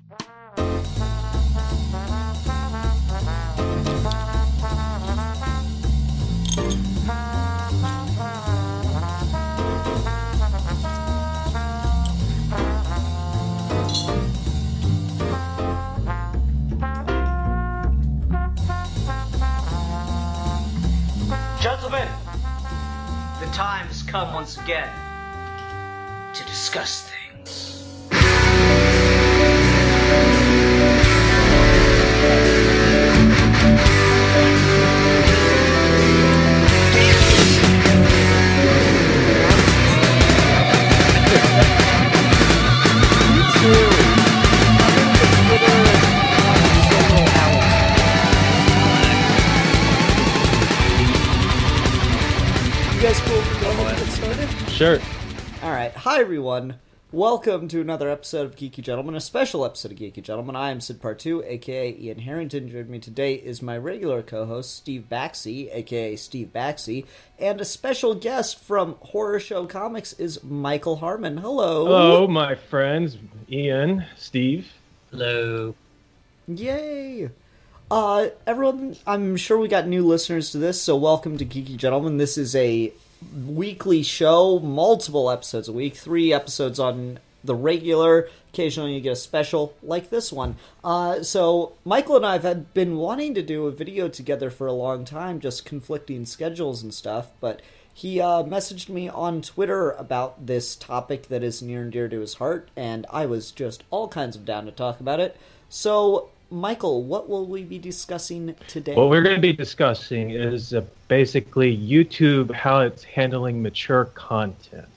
Gentlemen, the time has come once again to discuss things. You guys cool if we go ahead and get started? Sure. Alright, hi everyone. Welcome to another episode of Geeky Gentleman, a special episode of Geeky Gentleman. I am Sid Part2, aka Ian Harrington. Joining me today is my regular co-host, Steve Baxey, aka Steve Baxey, and a special guest from Horror Show Comics is Michael Harmon. Hello. Hello, my friends, Ian, Steve. Hello. Yay. Everyone, I'm sure we got new listeners to this, so welcome to Geeky Gentleman. This is a weekly show, multiple episodes a week, 3 episodes on the regular. Occasionally you get a special like this one. So Michael and I have been wanting to do a video together for a long time, just conflicting schedules and stuff, but he messaged me on Twitter about this topic that is near and dear to his heart, and I was just all kinds of down to talk about it. So Michael, what will we be discussing today? What we're going to be discussing is basically YouTube, how it's handling mature content.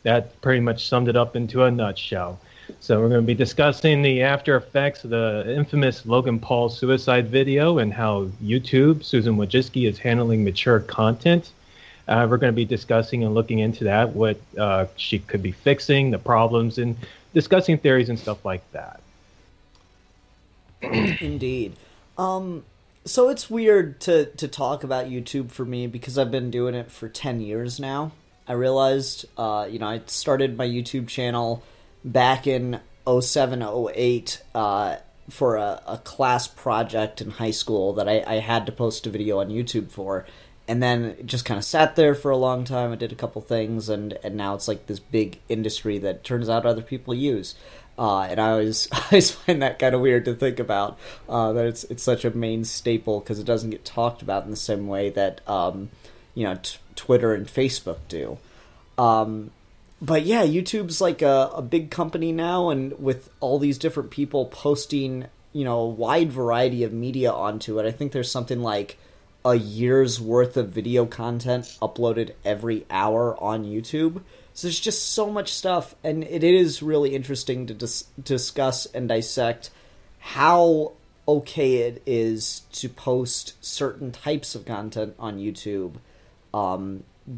That pretty much summed it up into a nutshell. So we're going to be discussing the after effects of the infamous Logan Paul suicide video and how YouTube, Susan Wojcicki, is handling mature content. We're going to be discussing and looking into that, what she could be fixing, the problems, and discussing theories and stuff like that. Indeed. So it's weird to talk about YouTube for me because I've been doing it for 10 years now. I realized, I started my YouTube channel back in 07, 08 for a class project in high school that I had to post a video on YouTube for. And then it just kind of sat there for a long time. I did a couple things, and now it's like this big industry that turns out other people use. And I always find that kind of weird to think about, that it's such a main staple because it doesn't get talked about in the same way that Twitter and Facebook do. But yeah, YouTube's like a big company now, and with all these different people posting, a wide variety of media onto it, I think there's something like a year's worth of video content uploaded every hour on YouTube. So there's just so much stuff, and it is really interesting to discuss and dissect how okay it is to post certain types of content on YouTube,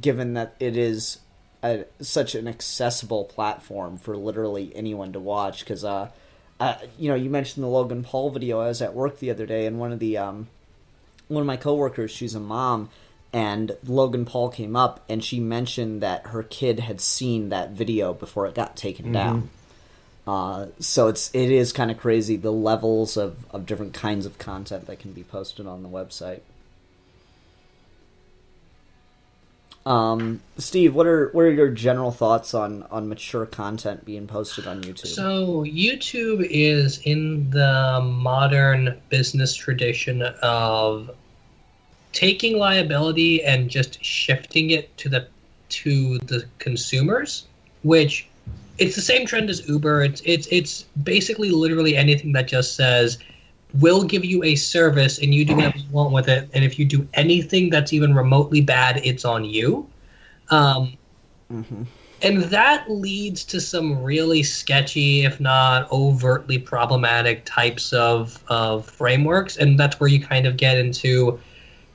given that it is such an accessible platform for literally anyone to watch. Because, you mentioned the Logan Paul video. I was at work the other day, and one of my coworkers, she's a mom, and Logan Paul came up, and she mentioned that her kid had seen that video before it got taken down. So it is kind of crazy, the levels of different kinds of content that can be posted on the website. Steve, what are your general thoughts on mature content being posted on YouTube? So YouTube is in the modern business tradition of taking liability and just shifting it to the consumers, which it's the same trend as Uber. It's basically literally anything that just says, we'll give you a service and you do whatever you want with it, and if you do anything that's even remotely bad, it's on you. And that leads to some really sketchy, if not overtly problematic types of frameworks, and that's where you kind of get into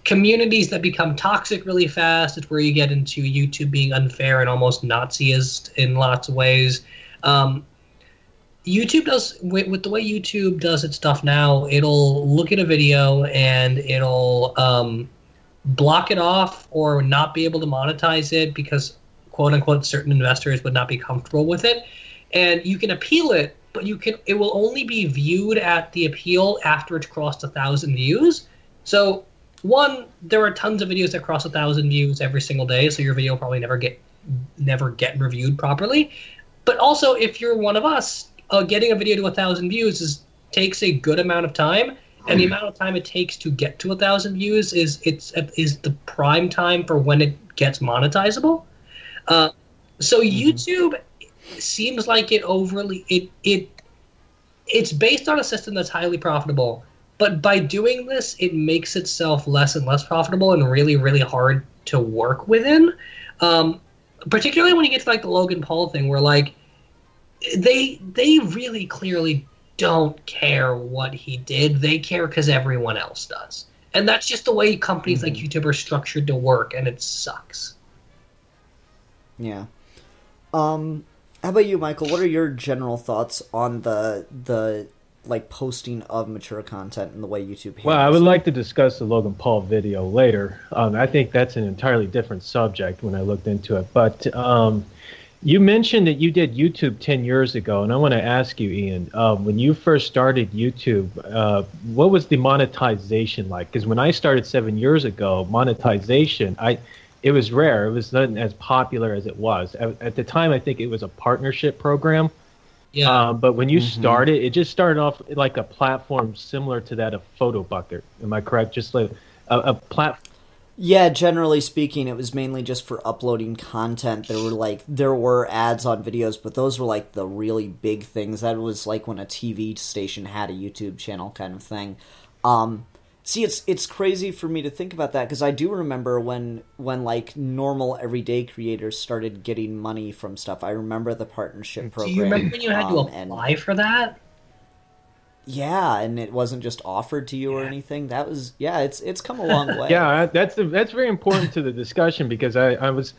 communities that become toxic really fast. It's where you get into YouTube being unfair and almost Naziist in lots of ways. YouTube does, with the way YouTube does its stuff now, it'll look at a video and it'll block it off or not be able to monetize it because, quote unquote, certain investors would not be comfortable with it. And you can appeal it, but it will only be viewed at the appeal after it's crossed 1,000 views. So one, there are tons of videos that cross 1,000 views every single day, so your video will probably never get reviewed properly. But also, if you're one of us, getting a video to 1,000 views takes a good amount of time, and the amount of time it takes to get to 1,000 views is the prime time for when it gets monetizable. So YouTube seems like it's based on a system that's highly profitable, but by doing this, it makes itself less and less profitable and really, really hard to work within. Particularly when you get to like the Logan Paul thing, where like they really clearly don't care what he did. They care because everyone else does, and that's just the way companies like YouTube are structured to work, and it sucks. Yeah. How about you, Michael? What are your general thoughts on the like posting of mature content and the way YouTube handles Well, I would it? like to discuss the Logan Paul video later. I think that's an entirely different subject when I looked into it. But you mentioned that you did YouTube 10 years ago, and I want to ask you, Ian, when you first started YouTube, what was the monetization like? Because when I started 7 years ago, monetization, it was rare. It was not as popular as it was. At the time, I think it was a partnership program. Yeah. But when you started, it just started off like a platform similar to that of PhotoBucket. Am I correct? Just like a platform. Yeah, generally speaking, it was mainly just for uploading content. There were ads on videos, but those were like the really big things. That was like when a TV station had a YouTube channel kind of thing. See, it's crazy for me to think about that, because I do remember when like normal everyday creators started getting money from stuff. I remember the partnership program. Do you remember when you had to apply for that? Yeah, and it wasn't just offered to you or anything. That was it's come a long way. Yeah, that's very important to the discussion, because I was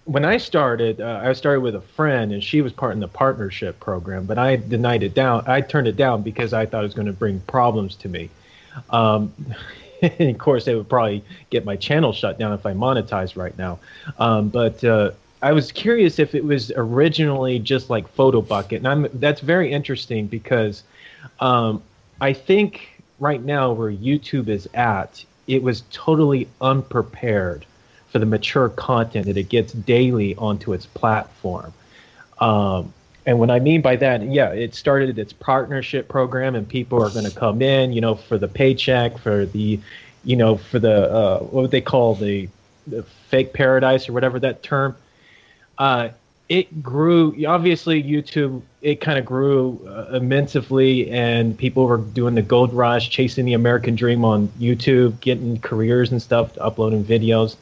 when I started with a friend, and she was part in the partnership program, but I turned it down because I thought it was going to bring problems to me. And of course, they would probably get my channel shut down if I monetized right now. But I was curious if it was originally just like PhotoBucket, and that's very interesting, because I think right now where YouTube is at, it was totally unprepared for the mature content that it gets daily onto its platform. And what I mean by that, it started its partnership program, and people are going to come in, for the paycheck, for the, for the, what would they call the fake paradise or whatever that term. It grew, obviously YouTube, it kind of grew immensely, and people were doing the gold rush, chasing the American dream on YouTube, getting careers and stuff, uploading videos.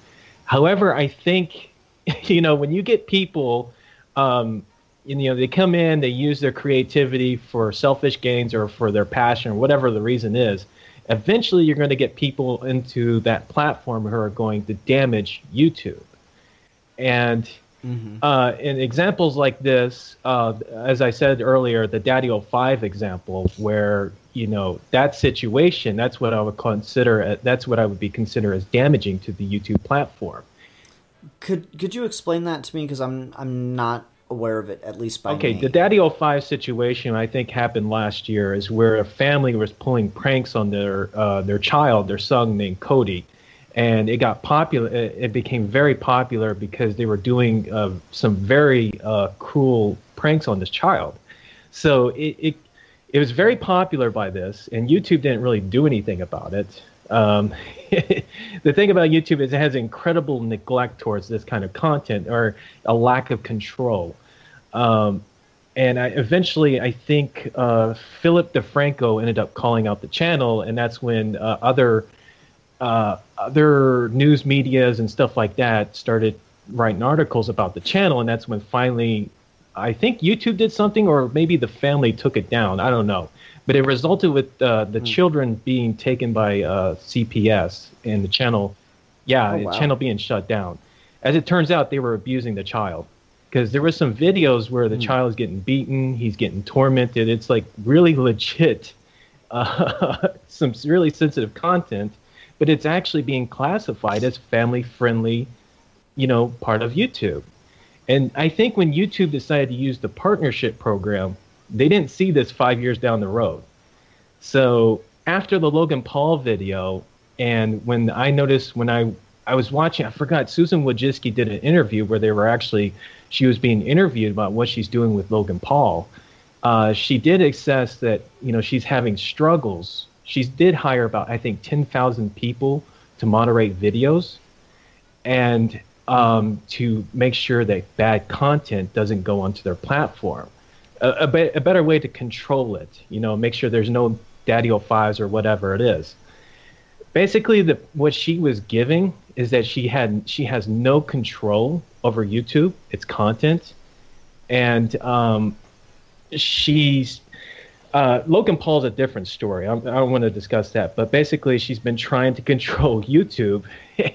However, I think, when you get people, they come in, they use their creativity for selfish gains or for their passion or whatever the reason is. Eventually, you're going to get people into that platform who are going to damage YouTube. And in examples like this, as I said earlier, the Daddy 05 example, where that situation, that's what I would be considered as damaging to the YouTube platform. Could you explain that to me, because I'm not aware of it, at least by Okay, name. the Daddy 05 situation, I think, happened last year, is where a family was pulling pranks on their child, their son named Cody, and it got popular. It became very popular because they were doing some very cruel pranks on this child. So it was very popular by this, and YouTube didn't really do anything about it. The thing about YouTube is it has incredible neglect towards this kind of content, or a lack of control. And eventually, I think Philip DeFranco ended up calling out the channel, and that's when other news medias and stuff like that started writing articles about the channel, and that's when finally, I think YouTube did something, or maybe the family took it down. I don't know. But it resulted with the children being taken by CPS, and the channel, channel being shut down. As it turns out, they were abusing the child, because there were some videos where the child is getting beaten, he's getting tormented. It's like really legit, some really sensitive content, but it's actually being classified as family-friendly, part of YouTube. And I think when YouTube decided to use the partnership program, They didn't see this 5 years down the road. So after the Logan Paul video, and when I noticed when I was watching, I forgot, Susan Wojcicki did an interview where she was being interviewed about what she's doing with Logan Paul. She did assess that, she's having struggles. She did hire about, I think, 10,000 people to moderate videos and to make sure that bad content doesn't go onto their platform. A better way to control it, make sure there's no Daddy 05s or whatever it is. Basically, what she was giving is that she has no control over YouTube, its content, and Logan Paul's a different story. I don't want to discuss that, but basically, she's been trying to control YouTube,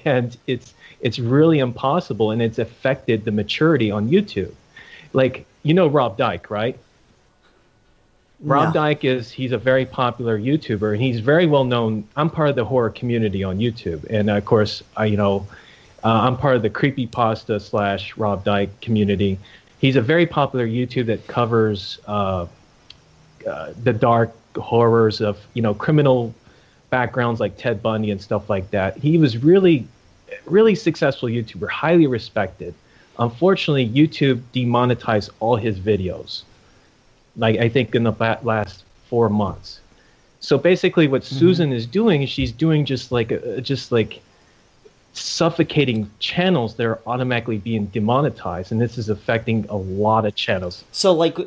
and it's really impossible, and it's affected the maturity on YouTube. Like, Rob Dyke, right? Rob Dyke he's a very popular YouTuber, and he's very well known. I'm part of the horror community on YouTube, and of course, I'm part of the creepypasta / Rob Dyke community. He's a very popular YouTube that covers the dark horrors of criminal backgrounds like Ted Bundy and stuff like that. He was really, really successful YouTuber, highly respected. Unfortunately, YouTube demonetized all his videos, like I think in the last 4 months. So basically, what Susan is doing is she's doing just like suffocating channels that are automatically being demonetized, and this is affecting a lot of channels. So like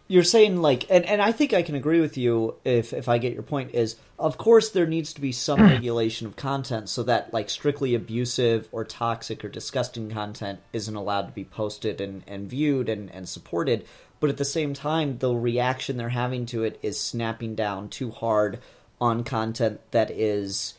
you're saying, like, and I think I can agree with you if I get your point, is of course there needs to be some regulation of content so that like strictly abusive or toxic or disgusting content isn't allowed to be posted and viewed and supported. But at the same time, the reaction they're having to it is snapping down too hard on content that is,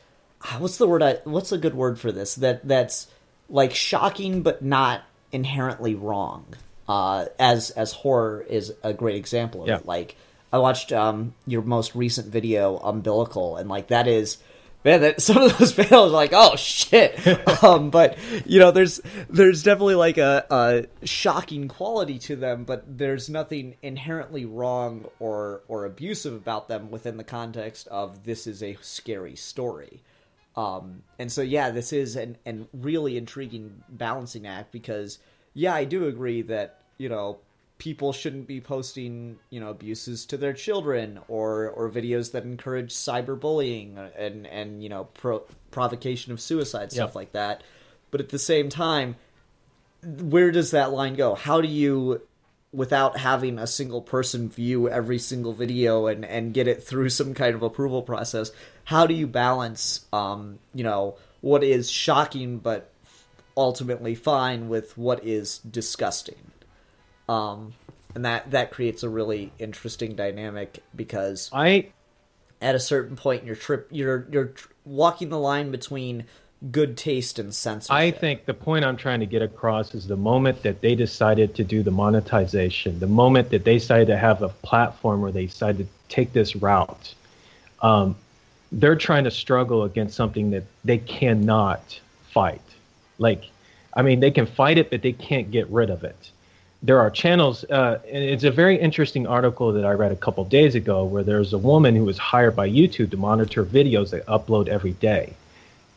what's a good word for this? That's like shocking but not inherently wrong. As horror is a great example of it. Like, I watched your most recent video, Umbilical, and like that is, man, some of those videos are like, oh shit. But there's definitely like a shocking quality to them, but there's nothing inherently wrong or abusive about them within the context of this is a scary story. And so this is an really intriguing balancing act because I do agree that, people shouldn't be posting, abuses to their children or videos that encourage cyberbullying and provocation of suicide, stuff like that. But at the same time, where does that line go? How do you, without having a single person view every single video and get it through some kind of approval process, how do you balance, what is shocking but ultimately fine with what is disgusting? And that creates a really interesting dynamic because at a certain point in your trip, you're walking the line between good taste and censorship. I think the point I'm trying to get across is the moment that they decided to do the monetization, the moment that they decided to have a platform where they decided to take this route, they're trying to struggle against something that they cannot fight. Like, I mean, they can fight it, but they can't get rid of it. There are channels, and it's a very interesting article that I read a couple days ago where there's a woman who was hired by YouTube to monitor videos they upload every day.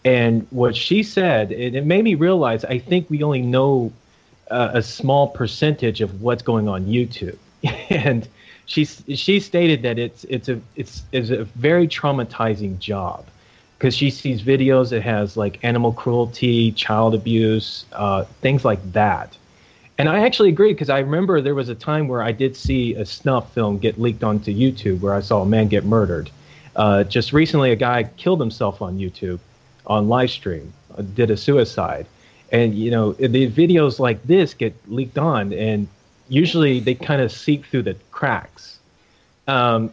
And what she said, it made me realize, I think we only know a small percentage of what's going on YouTube. And she stated that it's a very traumatizing job because she sees videos that has like animal cruelty, child abuse, things like that. And I actually agree because I remember there was a time where I did see a snuff film get leaked onto YouTube where I saw a man get murdered. Just recently, a guy killed himself on YouTube on live stream, did a suicide. And, the videos like this get leaked on, and usually they kind of seep through the cracks. I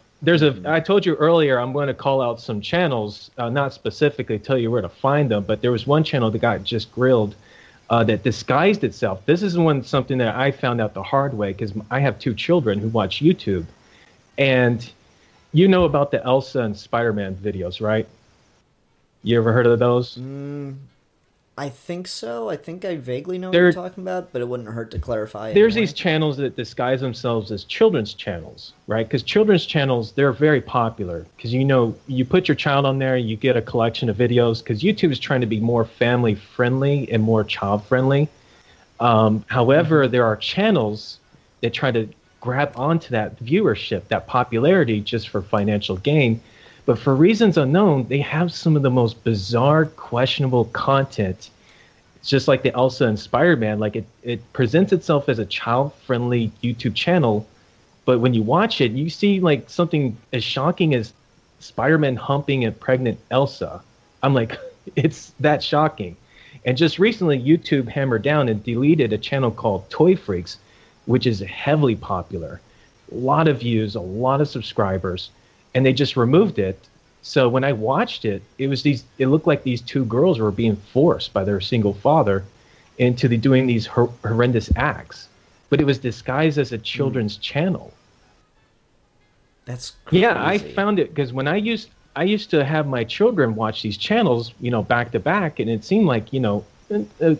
told you earlier, I'm going to call out some channels, not specifically tell you where to find them, but there was one channel that got just grilled that disguised itself. This is something that I found out the hard way because I have 2 children who watch YouTube. And you know about the Elsa and Spider-Man videos, right? You ever heard of those? I think so. I think I vaguely know what you're talking about, but it wouldn't hurt to clarify. There's these channels that disguise themselves as children's channels, right? Because children's channels, they're very popular. Because, you put your child on there, you get a collection of videos. Because YouTube is trying to be more family-friendly and more child-friendly. However, there are channels that try to grab onto that viewership, that popularity, just for financial gain. But for reasons unknown, they have some of the most bizarre, questionable content. It's just like the Elsa and Spider-Man. Like it presents itself as a child-friendly YouTube channel, but when you watch it, you see like something as shocking as Spider-Man humping a pregnant Elsa. I'm like, it's that shocking. And just recently, YouTube hammered down and deleted a channel called Toy Freaks, which is heavily popular. A lot of views, a lot of subscribers. And they just removed it. So when I watched it, it looked like these two girls were being forced by their single father into doing these horrendous acts. But it was disguised as a children's channel. That's crazy. Yeah, I found it because when I used to have my children watch these channels, back to back, and it seemed like,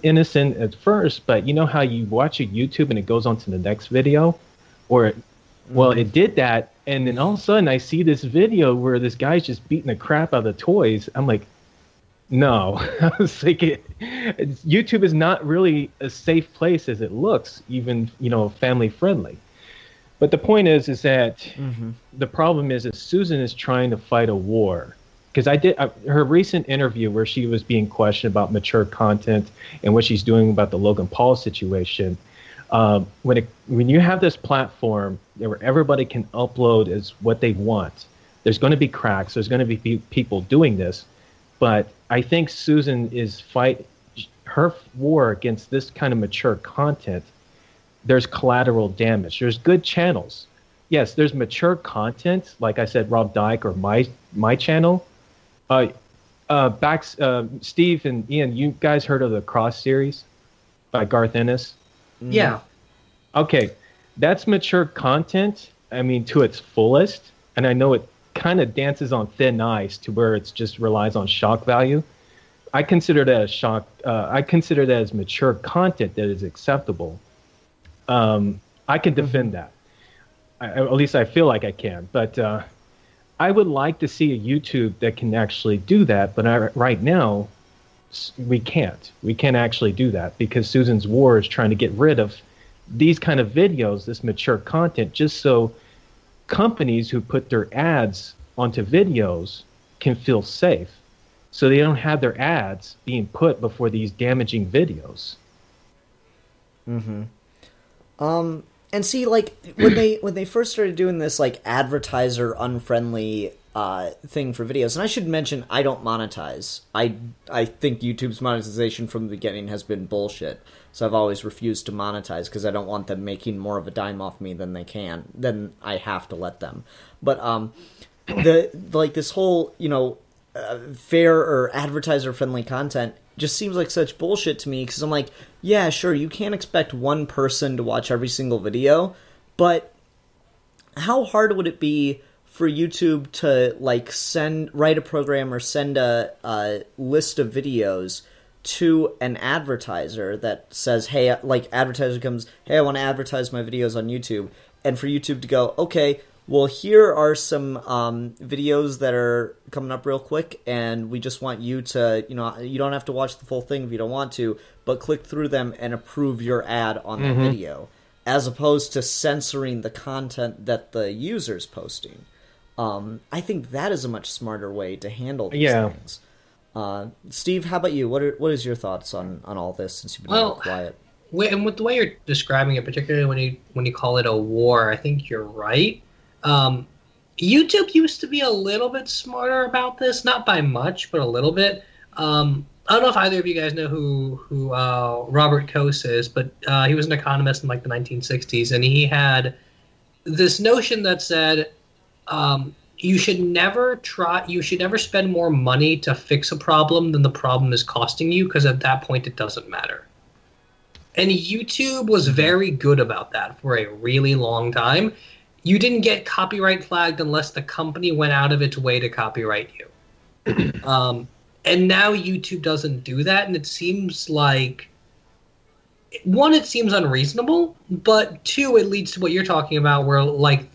innocent at first, but you know how you watch a YouTube and it goes on to the next video? Well, it did that, and then all of a sudden I see this video where this guy's just beating the crap out of the toys. I'm like, no. I was like, YouTube is not really a safe place as it looks, even, family friendly. But the point is that the problem is that Susan is trying to fight a war. Because her recent interview where she was being questioned about mature content and what she's doing about the Logan Paul situation. When you have this platform where everybody can upload as what they want, there's going to be cracks. There's going to be people doing this, but I think Susan is her war against this kind of mature content. There's collateral damage. There's good channels. Yes, there's mature content, like I said, Rob Dyke or my channel. Steve and Ian, you guys heard of the Cross series by Garth Ennis? Yeah. Okay, that's mature content, to its fullest, and I know it kind of dances on thin ice to where it just relies on shock value. I consider that I consider that as mature content that is acceptable. I can defend that. At least I feel like I can, but I would like to see a YouTube that can actually do that, but right now, we can't. We can't actually do that because Susan's war is trying to get rid of these kind of videos, this mature content, just so companies who put their ads onto videos can feel safe. So they don't have their ads being put before these damaging videos. And see, like, when they first started doing this, like, advertiser unfriendly thing for videos, and I should mention, I don't monetize. I think YouTube's monetization from the beginning has been bullshit, so I've always refused to monetize because I don't want them making more of a dime off me than I have to let them. But this whole, fair or advertiser friendly content just seems like such bullshit to me because I'm like, yeah, sure, you can't expect one person to watch every single video, but how hard would it be for YouTube to write a program or send a list of videos to an advertiser that says, hey, advertiser comes, hey, I want to advertise my videos on YouTube, and for YouTube to go, okay, well, here are some videos that are coming up real quick, and we just want you to, you don't have to watch the full thing if you don't want to, but click through them and approve your ad on that video, as opposed to censoring the content that the user's posting. I think that is a much smarter way to handle these things. Steve, how about you? What is your thoughts on all this since you've been a little quiet? And with the way you're describing it, particularly when you call it a war, I think you're right. YouTube used to be a little bit smarter about this, not by much, but a little bit. I don't know if either of you guys know who Robert Coase is, but he was an economist in the 1960s, and he had this notion that said you should never spend more money to fix a problem than the problem is costing you, because at that point it doesn't matter. And YouTube was very good about that for a really long time. You didn't get copyright flagged unless the company went out of its way to copyright you. And now YouTube doesn't do that, and it seems like, one, it seems unreasonable, but two, it leads to what you're talking about, where like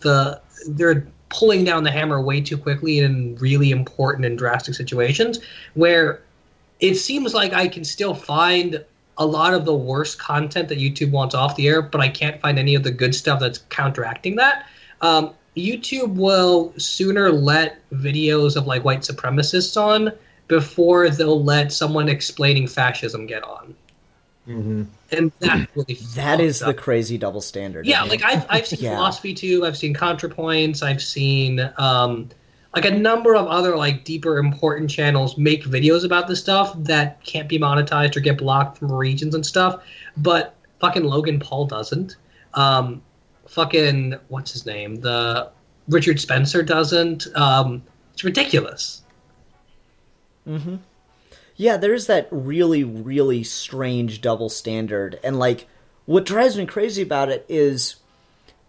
they're pulling down the hammer way too quickly in really important and drastic situations, where it seems like I can still find a lot of the worst content that YouTube wants off the air, but I can't find any of the good stuff that's counteracting that. YouTube will sooner let videos of like white supremacists on before they'll let someone explaining fascism get on. Mm-hmm. And that really that is up. The crazy double standard. Yeah, like I've seen Philosophy Tube, I've seen ContraPoints, I've seen like a number of other like deeper important channels make videos about this stuff that can't be monetized or get blocked from regions and stuff, but fucking Logan Paul doesn't. Fucking what's his name? The Richard Spencer doesn't. It's ridiculous. Mm-hmm. Yeah, there's that really, really strange double standard. And, like, what drives me crazy about it is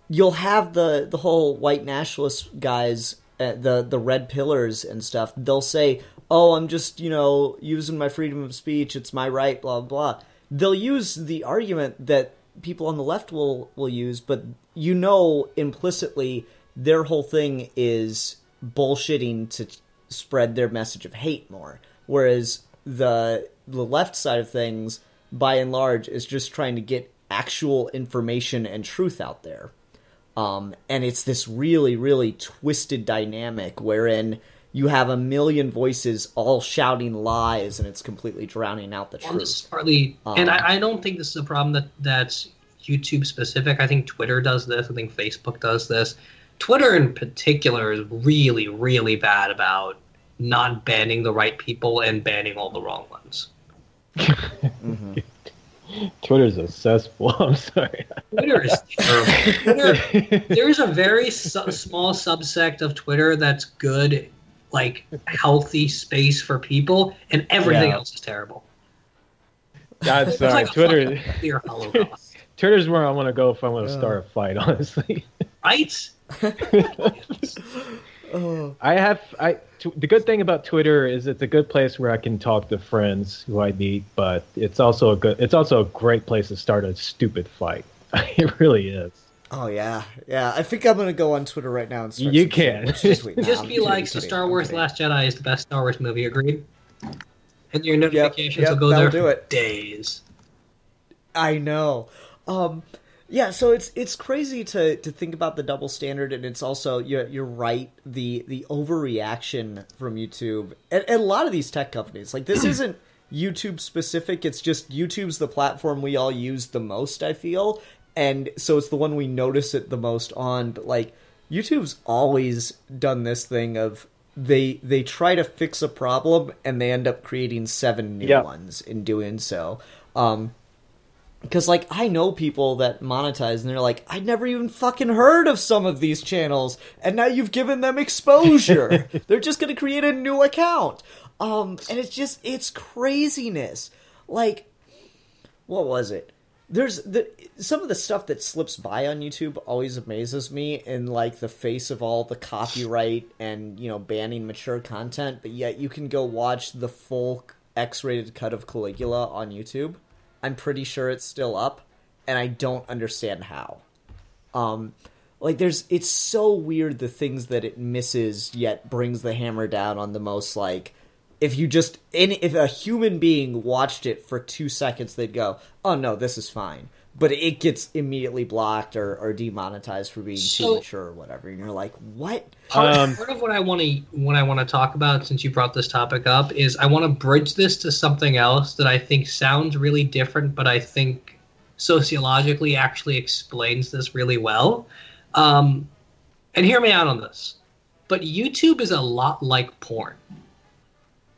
you'll have the whole white nationalist guys, the red pillars and stuff. They'll say, oh, I'm just, using my freedom of speech. It's my right, blah, blah. They'll use the argument that people on the left will use, but implicitly their whole thing is bullshitting to spread their message of hate more. Whereas the left side of things, by and large, is just trying to get actual information and truth out there. And it's this really, really twisted dynamic wherein you have a million voices all shouting lies, and it's completely drowning out the truth. This is partly, and I don't think this is a problem that's YouTube specific. I think Twitter does this. I think Facebook does this. Twitter in particular is really, really bad about not banning the right people and banning all the wrong ones. Mm-hmm. Twitter's a cesspool. I'm sorry. Twitter is terrible. There's a very small subsect of Twitter that's good, like healthy space for people, and everything else is terrible. That's sorry. Like Twitter. Clear Holocaust. Twitter's where I want to go if I want to start a fight. Honestly. Right. The good thing about Twitter is it's a good place where I can talk to friends who I meet, but it's also a great place to start a stupid fight. It really is. Oh yeah. I think I'm gonna go on Twitter right now and start. You can just be like, the Star Wars Last Jedi is the best Star Wars movie. Agreed. And your notifications will go there for days. I know. Yeah, so it's crazy to think about the double standard, and it's also you're right, the overreaction from YouTube and a lot of these tech companies. Like, this isn't YouTube specific; it's just YouTube's the platform we all use the most, I feel, and so it's the one we notice it the most on. But like, YouTube's always done this thing of they try to fix a problem and they end up creating 7 new ones in doing so. Because, like, I know people that monetize, and they're like, I'd never even fucking heard of some of these channels, and now you've given them exposure. They're just going to create a new account. And it's craziness. Like, what was it? Some of the stuff that slips by on YouTube always amazes me in, like, the face of all the copyright and, banning mature content, but yet you can go watch the full X-rated cut of Caligula on YouTube. I'm pretty sure it's still up, and I don't understand how. It's so weird the things that it misses, yet brings the hammer down on the most, like, if a human being watched it for 2 seconds, they'd go, oh no, this is fine. But it gets immediately blocked or demonetized for being too mature or whatever, and you're like, what? Part of what I want to talk about, since you brought this topic up, is I want to bridge this to something else that I think sounds really different, but I think sociologically actually explains this really well. And hear me out on this. But YouTube is a lot like porn.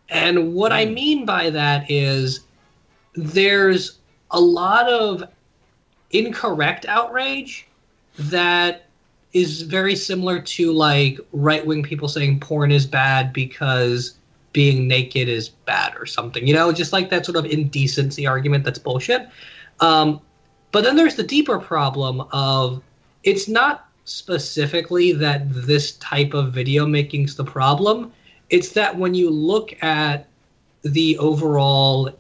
And what I mean by that is there's a lot of incorrect outrage that is very similar to, like, right-wing people saying porn is bad because being naked is bad or something, just like that sort of indecency argument that's bullshit. But then there's the deeper problem of, it's not specifically that this type of video making's the problem. It's that when you look at the overall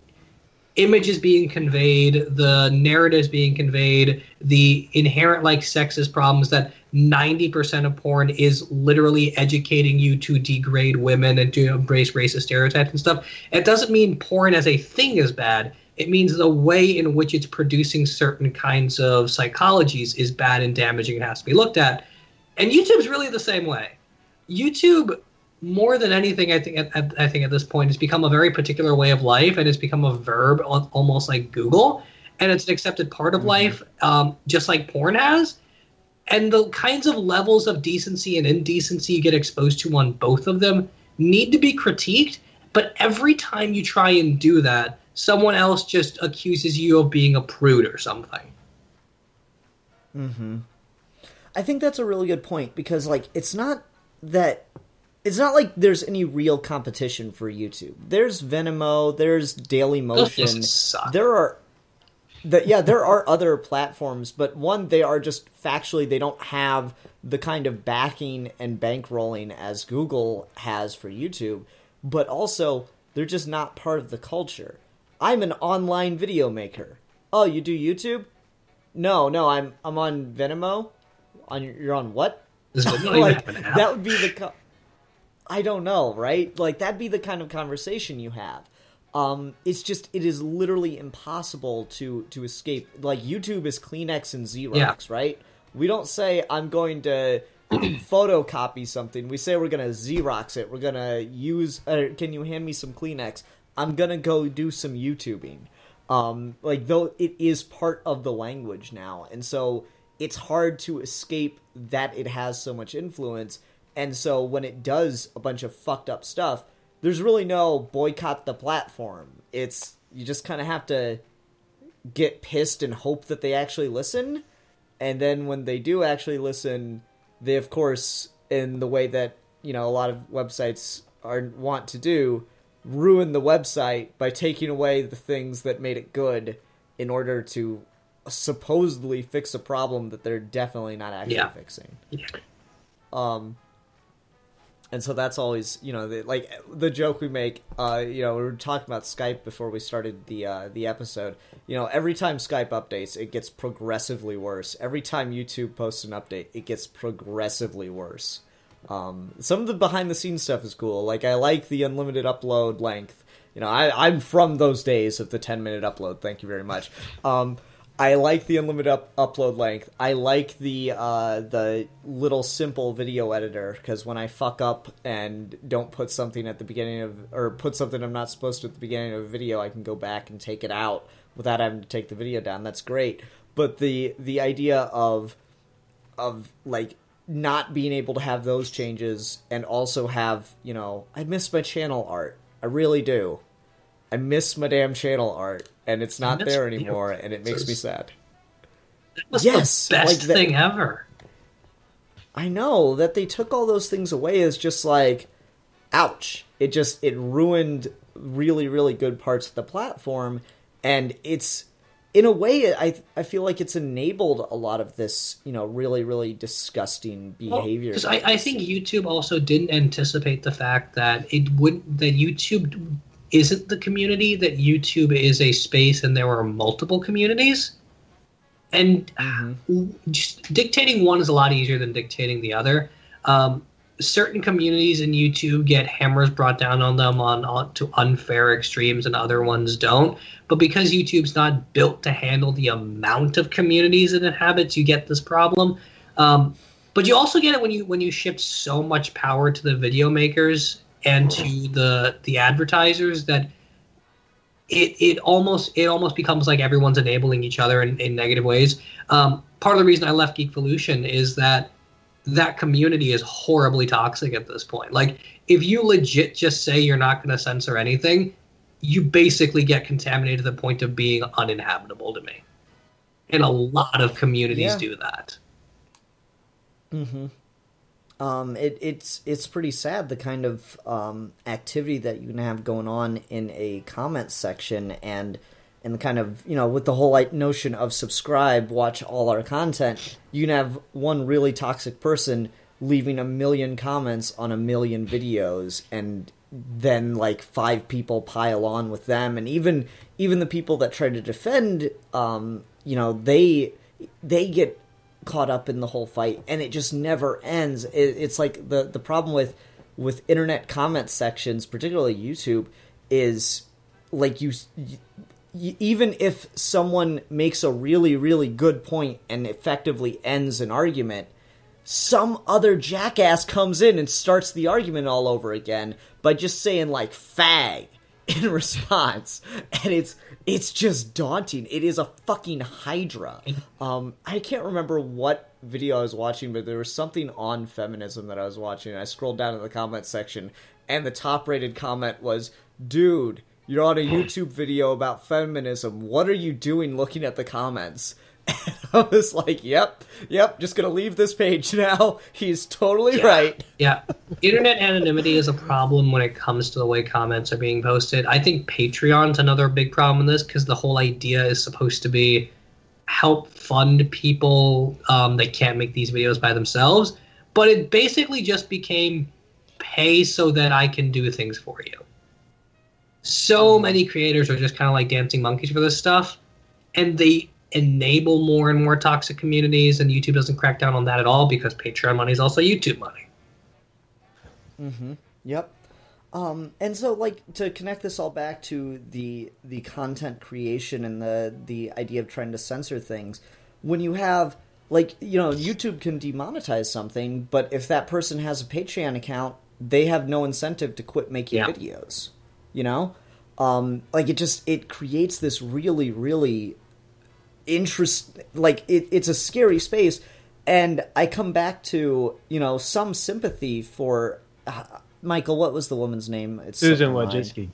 image is being conveyed, the narrative is being conveyed, the inherent like sexist problems that 90% of porn is literally educating you to degrade women and to embrace racist stereotypes and stuff. It doesn't mean porn as a thing is bad. It means the way in which it's producing certain kinds of psychologies is bad and damaging and has to be looked at. And YouTube's really the same way. YouTube, more than anything, I think at this point, has become a very particular way of life, and it's become a verb almost like Google, and it's an accepted part of life, just like porn has. And the kinds of levels of decency and indecency you get exposed to on both of them need to be critiqued, but every time you try and do that, someone else just accuses you of being a prude or something. Mm-hmm. I think that's a really good point, because, like, it's not like there's any real competition for YouTube. There's Venmo, there's Dailymotion. There are other platforms, but one, they are just factually, they don't have the kind of backing and bankrolling as Google has for YouTube, but also they're just not part of the culture. I'm an online video maker. Oh, you do YouTube? No, I'm on Venmo. You're on what? Like, that would be the I don't know, right? Like, that'd be the kind of conversation you have. It is literally impossible to escape. Like, YouTube is Kleenex and Xerox, right? We don't say, I'm going to photocopy something. We say we're going to Xerox it. We're going to use, can you hand me some Kleenex? I'm going to go do some YouTubing. Though it is part of the language now. And so it's hard to escape that it has so much influence. And so when it does a bunch of fucked up stuff, there's really no boycott the platform. You just kind of have to get pissed and hope that they actually listen. And then when they do actually listen, they, of course, in the way that, a lot of websites want to do, ruin the website by taking away the things that made it good in order to supposedly fix a problem that they're definitely not actually fixing. And so that's always, the joke we make, we were talking about Skype before we started the episode. Every time Skype updates, it gets progressively worse. Every time YouTube posts an update, it gets progressively worse. Some of the behind-the-scenes stuff is cool. Like, I like the unlimited upload length. I'm from those days of the 10-minute upload. Thank you very much. I like the unlimited upload length. I like the little simple video editor, because when I fuck up and don't put something at the beginning or put something I'm not supposed to at the beginning of a video, I can go back and take it out without having to take the video down. That's great. But the idea of like not being able to have those changes and also have, I miss my channel art. I really do. I miss my damn channel art, and it's not there anymore, and it makes me sad. That was the best thing ever. I know, that they took all those things away is just like, ouch. It ruined really, really good parts of the platform, and it's, in a way, I feel like it's enabled a lot of this, really, really disgusting behavior. Because I think YouTube also didn't anticipate the fact that YouTube isn't the community, that YouTube is a space and there are multiple communities. And just dictating one is a lot easier than dictating the other. Certain communities in YouTube get hammers brought down on them to unfair extremes, and other ones don't. But because YouTube's not built to handle the amount of communities it inhabits, you get this problem. But you also get it when you shift so much power to the video makers and to the advertisers that it almost becomes like everyone's enabling each other in negative ways. Part of the reason I left Geekvolution is that community is horribly toxic at this point. Like, if you legit just say you're not going to censor anything, you basically get contaminated to the point of being uninhabitable to me. And a lot of communities do that. Mm-hmm. It's pretty sad, the kind of activity that you can have going on in a comment section, and the kind of, with the whole notion of subscribe, watch all our content, you can have one really toxic person leaving 1 million comments on 1 million videos, and then like 5 people pile on with them, and even the people that try to defend, they get caught up in the whole fight, and it just never ends. It's like the problem with internet comment sections, particularly YouTube, is like you even if someone makes a really, really good point and effectively ends an argument, some other jackass comes in and starts the argument all over again by just saying like fag in response, and it's just daunting. It is a fucking hydra. I can't remember what video I was watching, but there was something on feminism that I was watching, and I scrolled down to the comment section, and the top rated comment was, "Dude, you're on a YouTube video about feminism. What are you doing looking at the comments?" And I was like, yep, just gonna leave this page now. He's totally right. Yeah. Internet anonymity is a problem when it comes to the way comments are being posted. I think Patreon's another big problem in this, because the whole idea is supposed to be help fund people that can't make these videos by themselves. But it basically just became pay so that I can do things for you. So many creators are just kind of like dancing monkeys for this stuff, and they enable more and more toxic communities, and YouTube doesn't crack down on that at all, because Patreon money is also YouTube money. Yep. And so, like, to connect this all back to the content creation and the idea of trying to censor things, when you have, like, YouTube can demonetize something, but if that person has a Patreon account, they have no incentive to quit making videos, like, it creates this really, really it's a scary space. And I come back to, some sympathy for, Michael, what was the woman's name? It's Susan Wojcicki.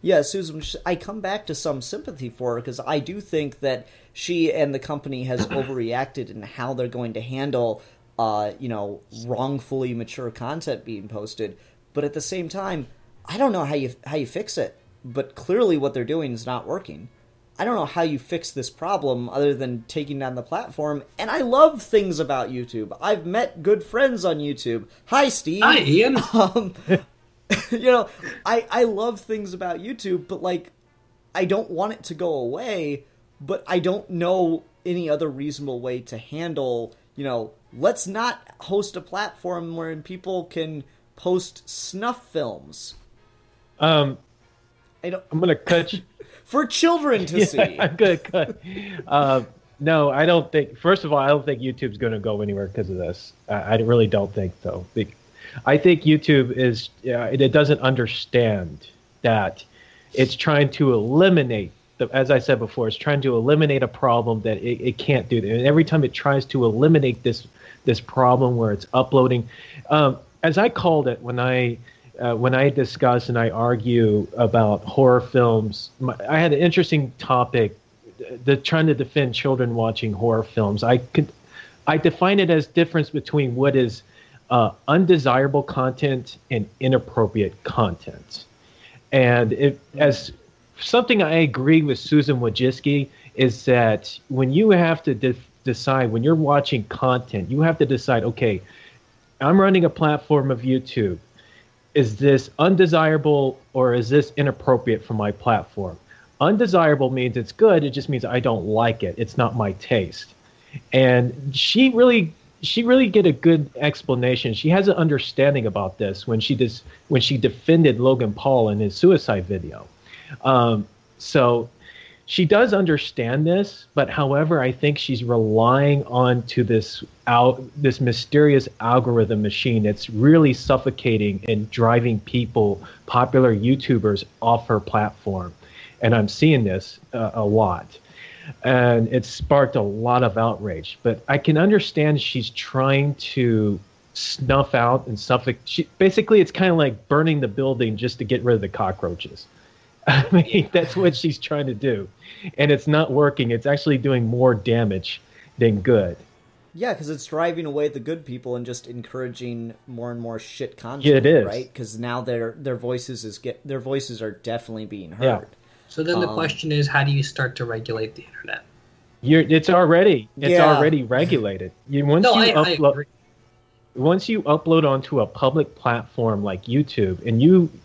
Yeah, Susan, I come back to some sympathy for her, because I do think that she and the company has overreacted in how they're going to handle, wrongfully mature content being posted. But at the same time, I don't know how you fix it. But clearly what they're doing is not working. I don't know how you fix this problem other than taking down the platform. And I love things about YouTube. I've met good friends on YouTube. Hi, Steve. Hi, Ian. I love things about YouTube, but, like, I don't want it to go away, but I don't know any other reasonable way to handle, let's not host a platform wherein people can post snuff films. I'm going to cut you. For children to see. I'm going to cut. No, I don't think. First of all, I don't think YouTube's going to go anywhere because of this. I really don't think so. I think YouTube it doesn't understand that it's trying to eliminate, as I said before, it's trying to eliminate a problem that it can't do. And every time it tries to eliminate this problem where it's uploading, as I called it when I discuss and I argue about horror films, I had an interesting topic, trying to defend children watching horror films. I define it as difference between what is undesirable content and inappropriate content. And as something I agree with Susan Wojcicki is that when you have to decide, when you're watching content, you have to decide, okay, I'm running a platform of YouTube. Is this undesirable or is this inappropriate for my platform? Undesirable means it's good. It just means I don't like it. It's not my taste. And she really get a good explanation. She has an understanding about this when she defended Logan Paul in his suicide video. So she does understand this, but however, I think she's relying on to this mysterious algorithm machine that's really suffocating and driving people, popular YouTubers, off her platform. And I'm seeing this a lot. And it's sparked a lot of outrage. But I can understand she's trying to snuff out and suffocate. Basically, it's kind of like burning the building just to get rid of the cockroaches. I mean, that's what she's trying to do. And it's not working. It's actually doing more damage than good. Yeah, because it's driving away the good people and just encouraging more and more shit content. Yeah, it is. Right? Because now their voices are definitely being heard. Yeah. So then the question is, how do you start to regulate the internet? It's already regulated. I agree. once you upload onto a public platform like YouTube, and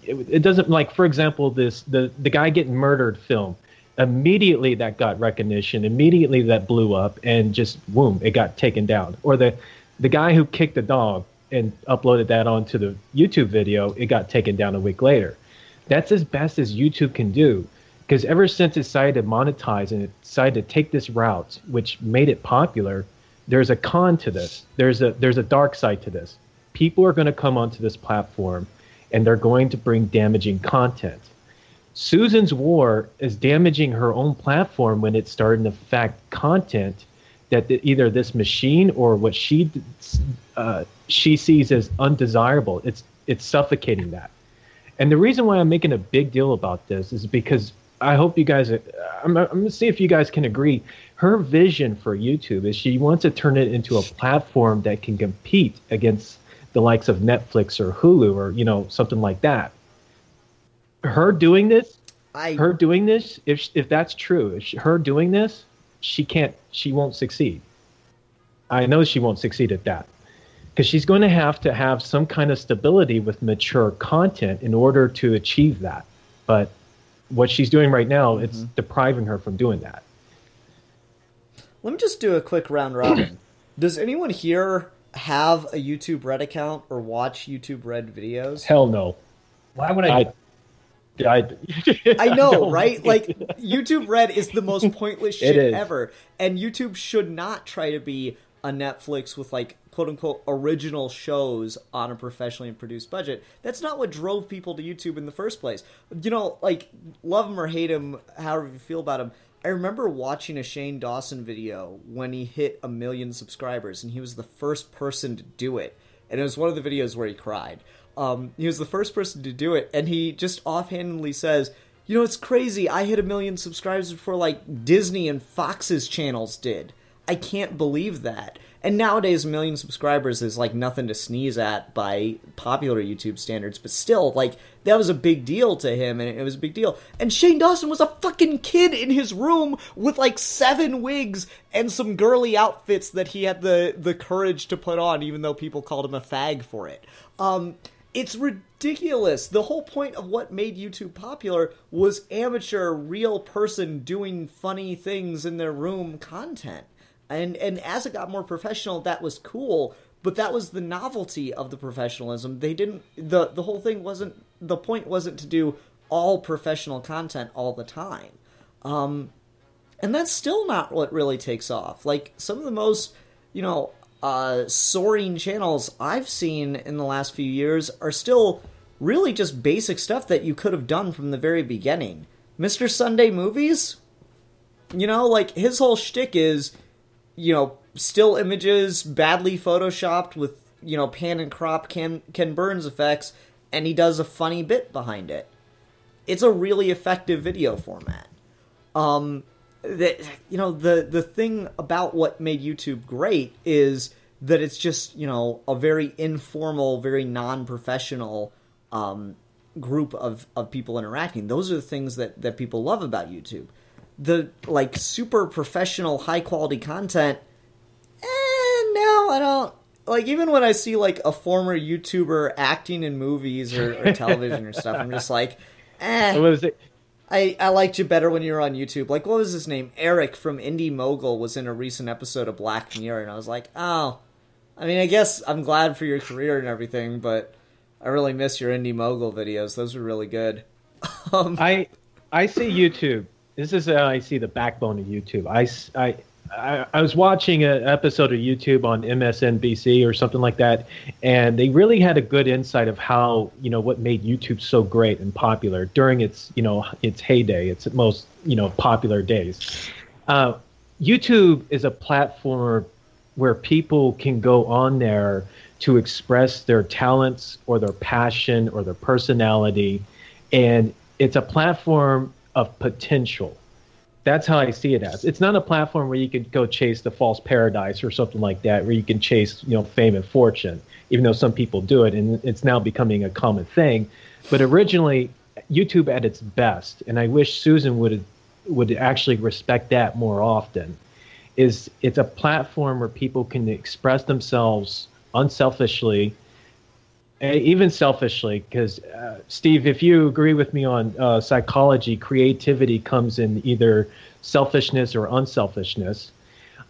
it doesn't, like, for example, the guy getting murdered film, immediately that got recognition, immediately that blew up, and just boom, it got taken down. Or the guy who kicked the dog and uploaded that onto the YouTube video, it got taken down a week later. That's as best as YouTube can do, because ever since it decided to monetize and it decided to take this route, which made it popular, there's a con to this. There's a dark side to this. People are going to come onto this platform and they're going to bring damaging content. Susan's War is damaging her own platform when it's starting to affect content that either this machine or what she sees as undesirable. It's suffocating that. And the reason why I'm making a big deal about this is because I hope you guys, I'm going to see if you guys can agree. Her vision for YouTube is she wants to turn it into a platform that can compete against the likes of Netflix or Hulu or, something like that. Her doing this, if that's true, her doing this, she won't succeed. I know she won't succeed at that, because she's going to have some kind of stability with mature content in order to achieve that. But what she's doing right now, it's depriving her from doing that. Let me just do a quick round robin. Does anyone here have a YouTube Red account or watch YouTube Red videos? Hell no. Why would I I know, right? Like, YouTube Red is the most pointless shit ever. And YouTube should not try to be a Netflix with, like, quote-unquote original shows on a professionally produced budget. That's not what drove people to YouTube in the first place. Like, love him or hate him, however you feel about him, I remember watching a Shane Dawson video when he hit 1 million subscribers, and he was the first person to do it. And it was one of the videos where he cried. He was the first person to do it, and he just offhandedly says, it's crazy, I hit 1 million subscribers before, like, Disney and Fox's channels did. I can't believe that. And nowadays, 1 million subscribers is, like, nothing to sneeze at by popular YouTube standards, but still, like, that was a big deal to him, and it was a big deal. And Shane Dawson was a fucking kid in his room with, like, 7 wigs and some girly outfits that he had the courage to put on, even though people called him a fag for it. It's ridiculous. The whole point of what made YouTube popular was amateur, real person doing funny things in their room content. And as it got more professional, that was cool, but that was the novelty of the professionalism. The whole thing wasn't, the point wasn't to do all professional content all the time. And that's still not what really takes off. Like, some of the most, soaring channels I've seen in the last few years are still really just basic stuff that you could have done from the very beginning. Mr. Sunday Movies, like, his whole shtick is, still images, badly photoshopped with, pan and crop Ken Burns effects, and he does a funny bit behind it. It's a really effective video format. The thing about what made YouTube great is that it's just, a very informal, very non-professional group of people interacting. Those are the things that people love about YouTube. The, like, super professional, high-quality content, no, I don't. Like, even when I see, like, a former YouTuber acting in movies or television or stuff, I'm just like, What was it? I liked you better when you were on YouTube. Like, what was his name? Eric from Indie Mogul was in a recent episode of Black Mirror, and I was like, oh. I mean, I guess I'm glad for your career and everything, but I really miss your Indie Mogul videos. Those were really good. I see YouTube. This is how I see the backbone of YouTube. I was watching an episode of YouTube on MSNBC or something like that, and they really had a good insight of how, what made YouTube so great and popular during its heyday, its most, popular days. YouTube is a platform where people can go on there to express their talents or their passion or their personality, and it's a platform of potential. That's how I see it as. It's not a platform where you can go chase the false paradise or something like that, where you can chase, fame and fortune, even though some people do it, and it's now becoming a common thing. But originally, YouTube at its best, and I wish Susan would actually respect that more often, is it's a platform where people can express themselves unselfishly, even selfishly, because Steve, if you agree with me on psychology, creativity comes in either selfishness or unselfishness.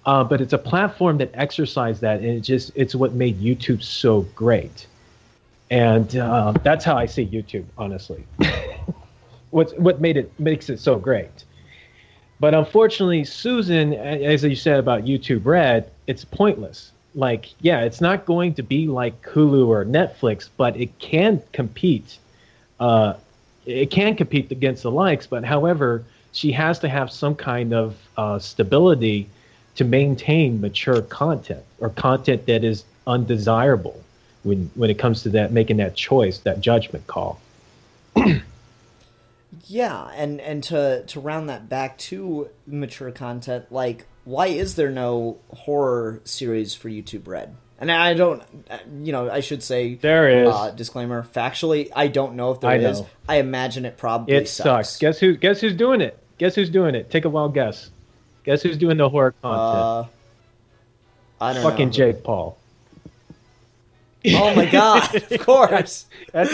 But it's a platform that exercises that, and it's what made YouTube so great. And that's how I see YouTube, honestly. What makes it so great. But unfortunately, Susan, as you said about YouTube Red, it's pointless. Like, yeah, it's not going to be like Hulu or Netflix, but it can compete. It can compete against the likes, but however, she has to have some kind of stability to maintain mature content or content that is undesirable when it comes to that, making that choice, that judgment call. Yeah, and to round that back to mature content, like, why is there no horror series for YouTube Red? And I don't, I should say, there is. Disclaimer, factually, I don't know if there is. I imagine it probably sucks. Guess who's doing it? Guess who's doing it? Take a wild guess. Guess who's doing the horror content? I don't know. Fucking Jake Paul. Oh my god! Of course. That's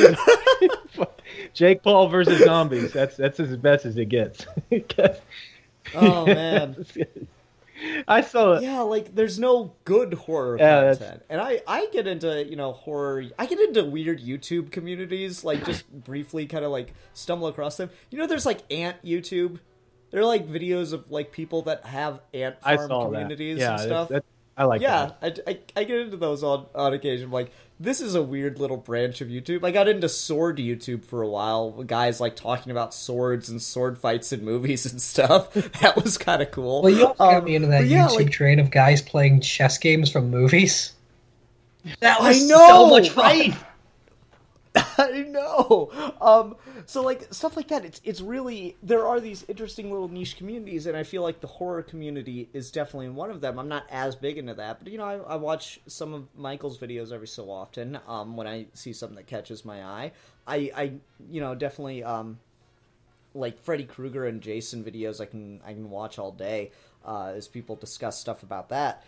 Jake Paul versus zombies. That's as best as it gets. Oh man. I saw it. Yeah, like there's no good horror content, and I get into horror. I get into weird YouTube communities, like just briefly kind of like stumble across them. There's like ant YouTube. They're like videos of like people that have ant farm communities and stuff. I like that. Yeah, I get into those on occasion. I'm like, this is a weird little branch of YouTube. I got into sword YouTube for a while. Guys like talking about swords and sword fights in movies and stuff. That was kind of cool. Well, you also got me into that YouTube train of guys playing chess games from movies. That was so much fun. Right? I know. So like stuff like that, it's really, there are these interesting little niche communities, and I feel like the horror community is definitely one of them. I'm not as big into that, but I watch some of Michael's videos every so often. When I see something that catches my eye, I definitely like Freddy Krueger and Jason videos. I can watch all day as people discuss stuff about that.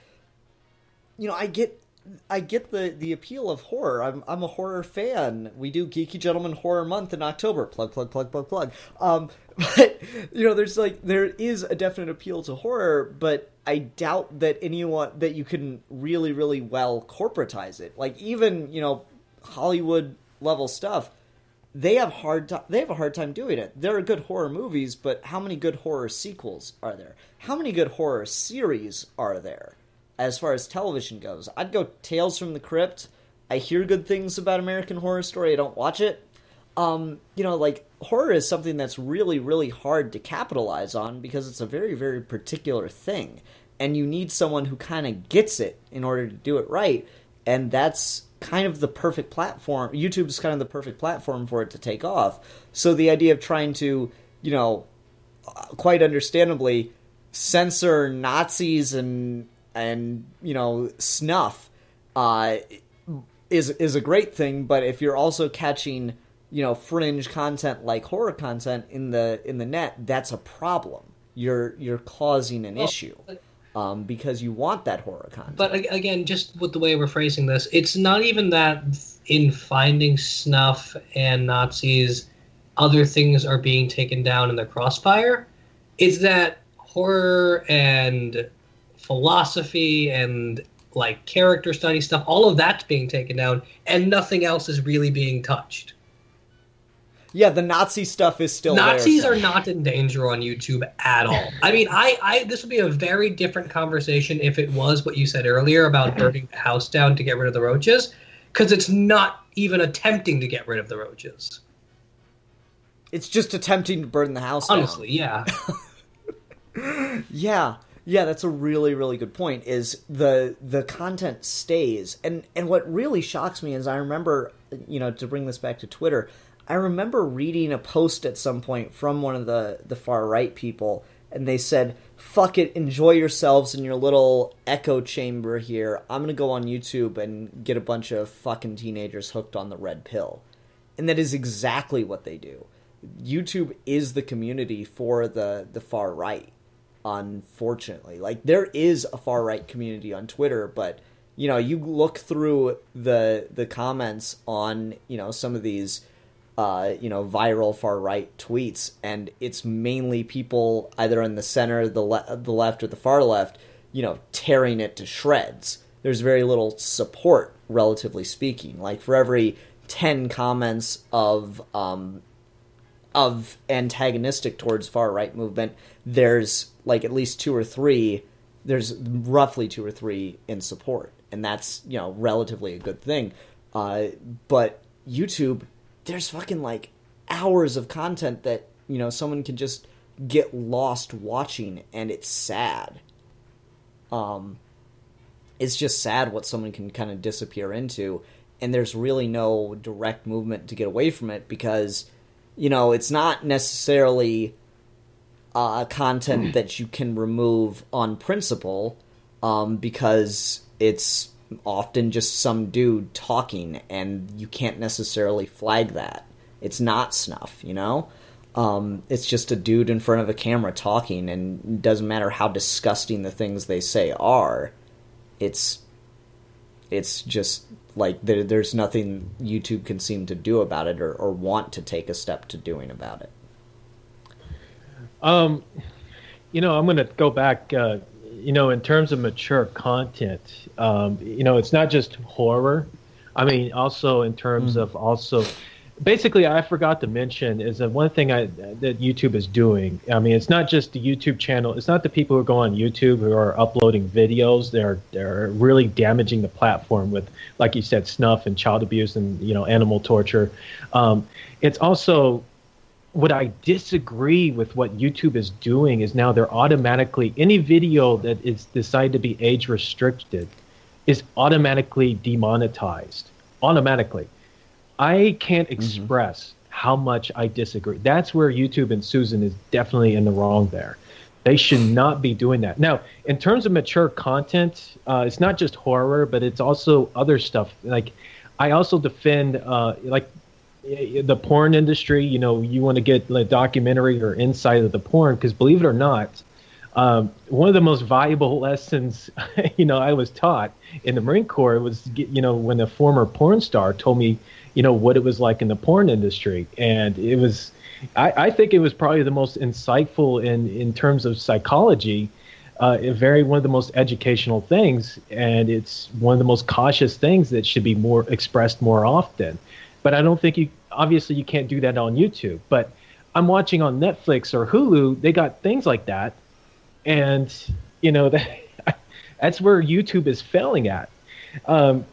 I get the appeal of horror. I'm a horror fan. We do Geeky Gentleman Horror Month in October. Plug. But there is a definite appeal to horror, but I doubt that you can really, really well corporatize it. Like even Hollywood level stuff, they have a hard time doing it. There are good horror movies, but how many good horror sequels are there? How many good horror series are there? As far as television goes, I'd go Tales from the Crypt. I hear good things about American Horror Story. I don't watch it. Like horror is something that's really, really hard to capitalize on because it's a very, very particular thing. And you need someone who kind of gets it in order to do it right. And that's kind of the perfect platform. YouTube's kind of the perfect platform for it to take off. So the idea of trying to, quite understandably, censor Nazis and snuff is a great thing, but if you're also catching fringe content like horror content in the net, that's a problem. You're causing an issue because you want that horror content. But again, just with the way we're phrasing this, it's not even that in finding snuff and Nazis, other things are being taken down in the crossfire. It's that horror and philosophy and like character study stuff, all of that's being taken down, and nothing else is really being touched. Yeah, the Nazi stuff is still Nazis there. Are not in danger on YouTube at all. I mean, this would be a very different conversation if it was what you said earlier about burning the house down to get rid of the roaches, because it's not even attempting to get rid of the roaches. It's just attempting to burn the house down. Honestly, yeah. Yeah, that's a really, really good point, is the content stays. And what really shocks me is I remember, to bring this back to Twitter, I remember reading a post at some point from one of the far-right people, and they said, fuck it, enjoy yourselves in your little echo chamber here. I'm going to go on YouTube and get a bunch of fucking teenagers hooked on the red pill. And that is exactly what they do. YouTube is the community for the far-right. Unfortunately, like there is a far right community on Twitter, but you know, you look through the comments on, you know, some of these, you know, viral far-right tweets, and it's mainly people either in the center, the left, or the far left, you know, tearing it to shreds. There's very little support, relatively speaking. Like, for every 10 comments of antagonistic towards far-right movement, there's, like, at least there's roughly 2 or 3 in support. And that's, you know, relatively a good thing. But YouTube, there's fucking, like, hours of content that, you know, someone can just get lost watching, and it's sad. It's just sad what someone can kind of disappear into, and there's really no direct movement to get away from it, because, you know, it's not necessarily content that you can remove on principle, because it's often just some dude talking, and you can't necessarily flag that. It's not snuff, you know? It's just a dude in front of a camera talking, and it doesn't matter how disgusting the things they say are. It's just, like, there's nothing YouTube can seem to do about it, or want to take a step to doing about it. You know, I'm going to go back, you know, in terms of mature content, you know, it's not just horror. I mean, also in terms of basically, I forgot to mention is that one thing that YouTube is doing. I mean, it's not just the YouTube channel. It's not the people who go on YouTube who are uploading videos. They're really damaging the platform with, like you said, snuff and child abuse and, you know, animal torture. It's also what I disagree with what YouTube is doing is now they're automatically, any video that is decided to be age restricted is automatically demonetized. Automatically. I can't express how much I disagree. That's where YouTube and Susan is definitely in the wrong there. They should not be doing that. Now, in terms of mature content, it's not just horror, but it's also other stuff. Like, I also defend, like, the porn industry. You know, you want to get a documentary or insight of the porn, because believe it or not, one of the most valuable lessons, you know, I was taught in the Marine Corps was, you know, when a former porn star told me, you know, what it was like in the porn industry. And it was, I think it was probably the most insightful in terms of psychology, one of the most educational things. And it's one of the most cautious things that should be more expressed more often. But I don't think obviously you can't do that on YouTube. But I'm watching on Netflix or Hulu, they got things like that. And, you know, that's where YouTube is failing at.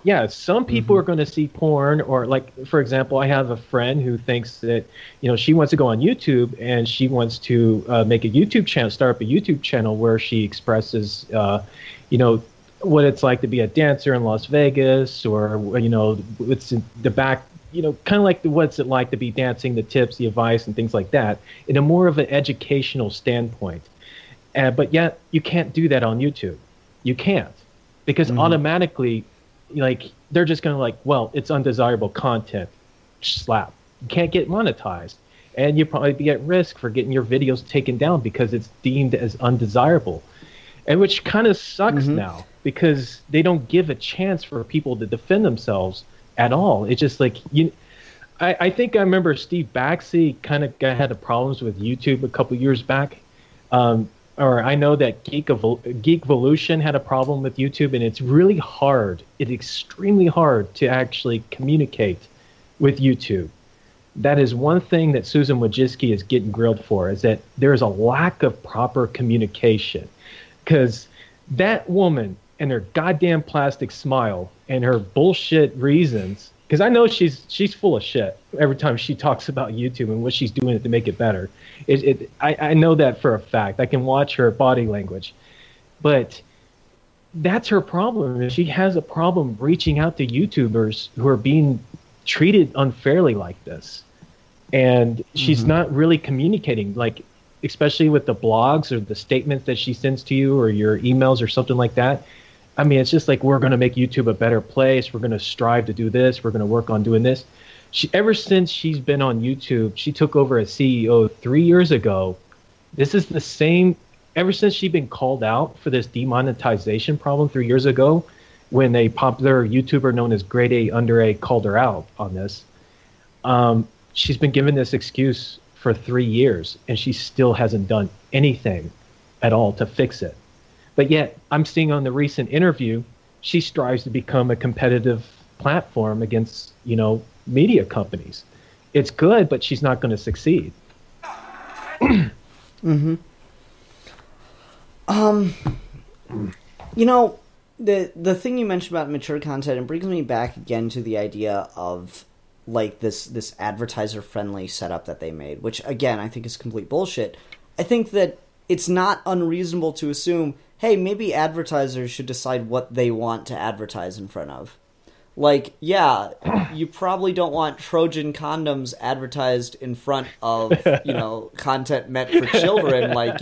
Yeah, some people are going to see porn, or, like, for example, I have a friend who thinks that, you know, she wants to go on YouTube and she wants to make a YouTube channel, start up a YouTube channel where she expresses, you know, what it's like to be a dancer in Las Vegas, or, you know, what's in the back, you know, kind of like what's it like to be dancing, the tips, the advice, and things like that, in a more of an educational standpoint. But yet, you can't do that on YouTube. You can't. Because automatically, like, they're just going to, like, well, it's undesirable content. Slap. You can't get monetized. And you probably be at risk for getting your videos taken down because it's deemed as undesirable. And which kind of sucks now, because they don't give a chance for people to defend themselves at all. It's just like, I think I remember Steve Baxley kind of had problems with YouTube a couple years back. Or I know that Geekvolution had a problem with YouTube, and it's really hard. It's extremely hard to actually communicate with YouTube. That is one thing that Susan Wojcicki is getting grilled for, is that there is a lack of proper communication. Because that woman and her goddamn plastic smile and her bullshit reasons, because I know she's full of shit every time she talks about YouTube and what she's doing to make it better. I know that for a fact. I can watch her body language. But that's her problem. She has a problem reaching out to YouTubers who are being treated unfairly like this. And she's not really communicating, like, especially with the blogs or the statements that she sends to you or your emails or something like that. I mean, it's just like, we're going to make YouTube a better place. We're going to strive to do this. We're going to work on doing this. Ever since she's been on YouTube, she took over as CEO 3 years ago. This is the same. Ever since she's been called out for this demonetization problem 3 years ago, when a popular YouTuber known as Grade A Under A called her out on this. She's been given this excuse for 3 years, and she still hasn't done anything at all to fix it. But yet, I'm seeing on the recent interview, she strives to become a competitive platform against, media companies. It's good, but she's not going to succeed. Mm-hmm. The thing you mentioned about mature content, it brings me back again to the idea of like this advertiser friendly setup that they made, which again I think is complete bullshit. I think that it's not unreasonable to assume, hey, maybe advertisers should decide what they want to advertise in front of. Like, yeah, you probably don't want Trojan condoms advertised in front of, content meant for children, like,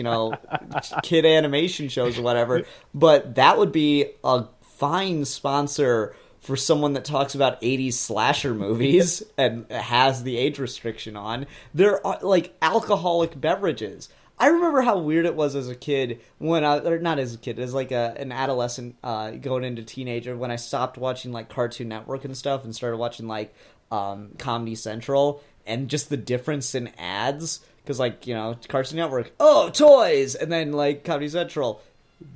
kid animation shows or whatever. But that would be a fine sponsor for someone that talks about 80s slasher movies and has the age restriction on. There are, like, alcoholic beverages. I remember how weird it was as a kid not as a kid, as like an adolescent going into teenager when I stopped watching like Cartoon Network and stuff and started watching like Comedy Central, and just the difference in ads. Because like, Cartoon Network, oh, toys! And then like Comedy Central,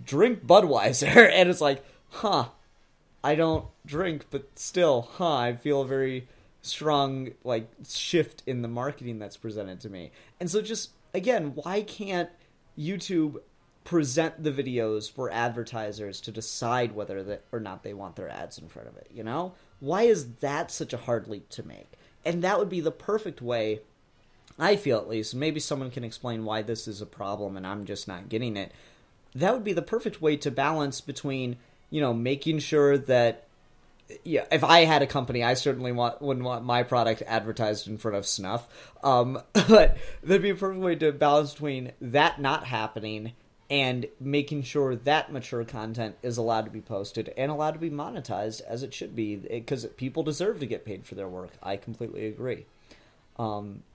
drink Budweiser. And it's like, I don't drink, but still, I feel a very strong like shift in the marketing that's presented to me. And so just, again, why can't YouTube present the videos for advertisers to decide whether or not they want their ads in front of it, Why is that such a hard leap to make? And that would be the perfect way, I feel at least, maybe someone can explain why this is a problem and I'm just not getting it. That would be the perfect way to balance between, making sure that, if I had a company, I certainly wouldn't want my product advertised in front of snuff. But there'd be a perfect way to balance between that not happening and making sure that mature content is allowed to be posted and allowed to be monetized as it should be, because people deserve to get paid for their work. I completely agree.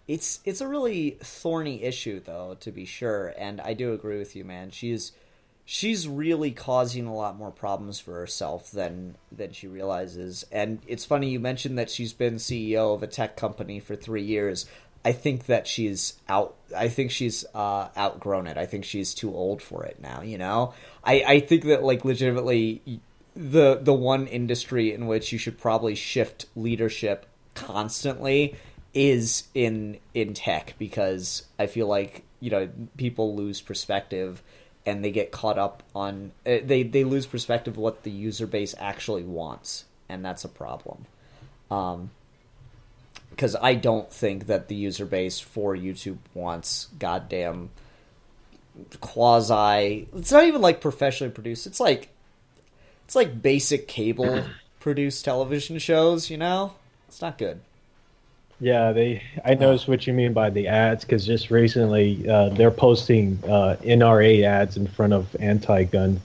It's a really thorny issue, though, to be sure, and I do agree with you, man. She's really causing a lot more problems for herself than she realizes. And it's funny you mentioned that she's been CEO of a tech company for 3 years. I think that she's outgrown it. I think she's too old for it now, I think that like legitimately the one industry in which you should probably shift leadership constantly is in tech, because I feel like, people lose perspective. And they get caught up on they lose perspective of what the user base actually wants, and that's a problem. Because I don't think that the user base for YouTube wants goddamn quasi. It's not even like professionally produced. It's like basic cable produced television shows. It's not good. Yeah, I noticed what you mean by the ads, because just recently they're posting NRA ads in front of anti-gun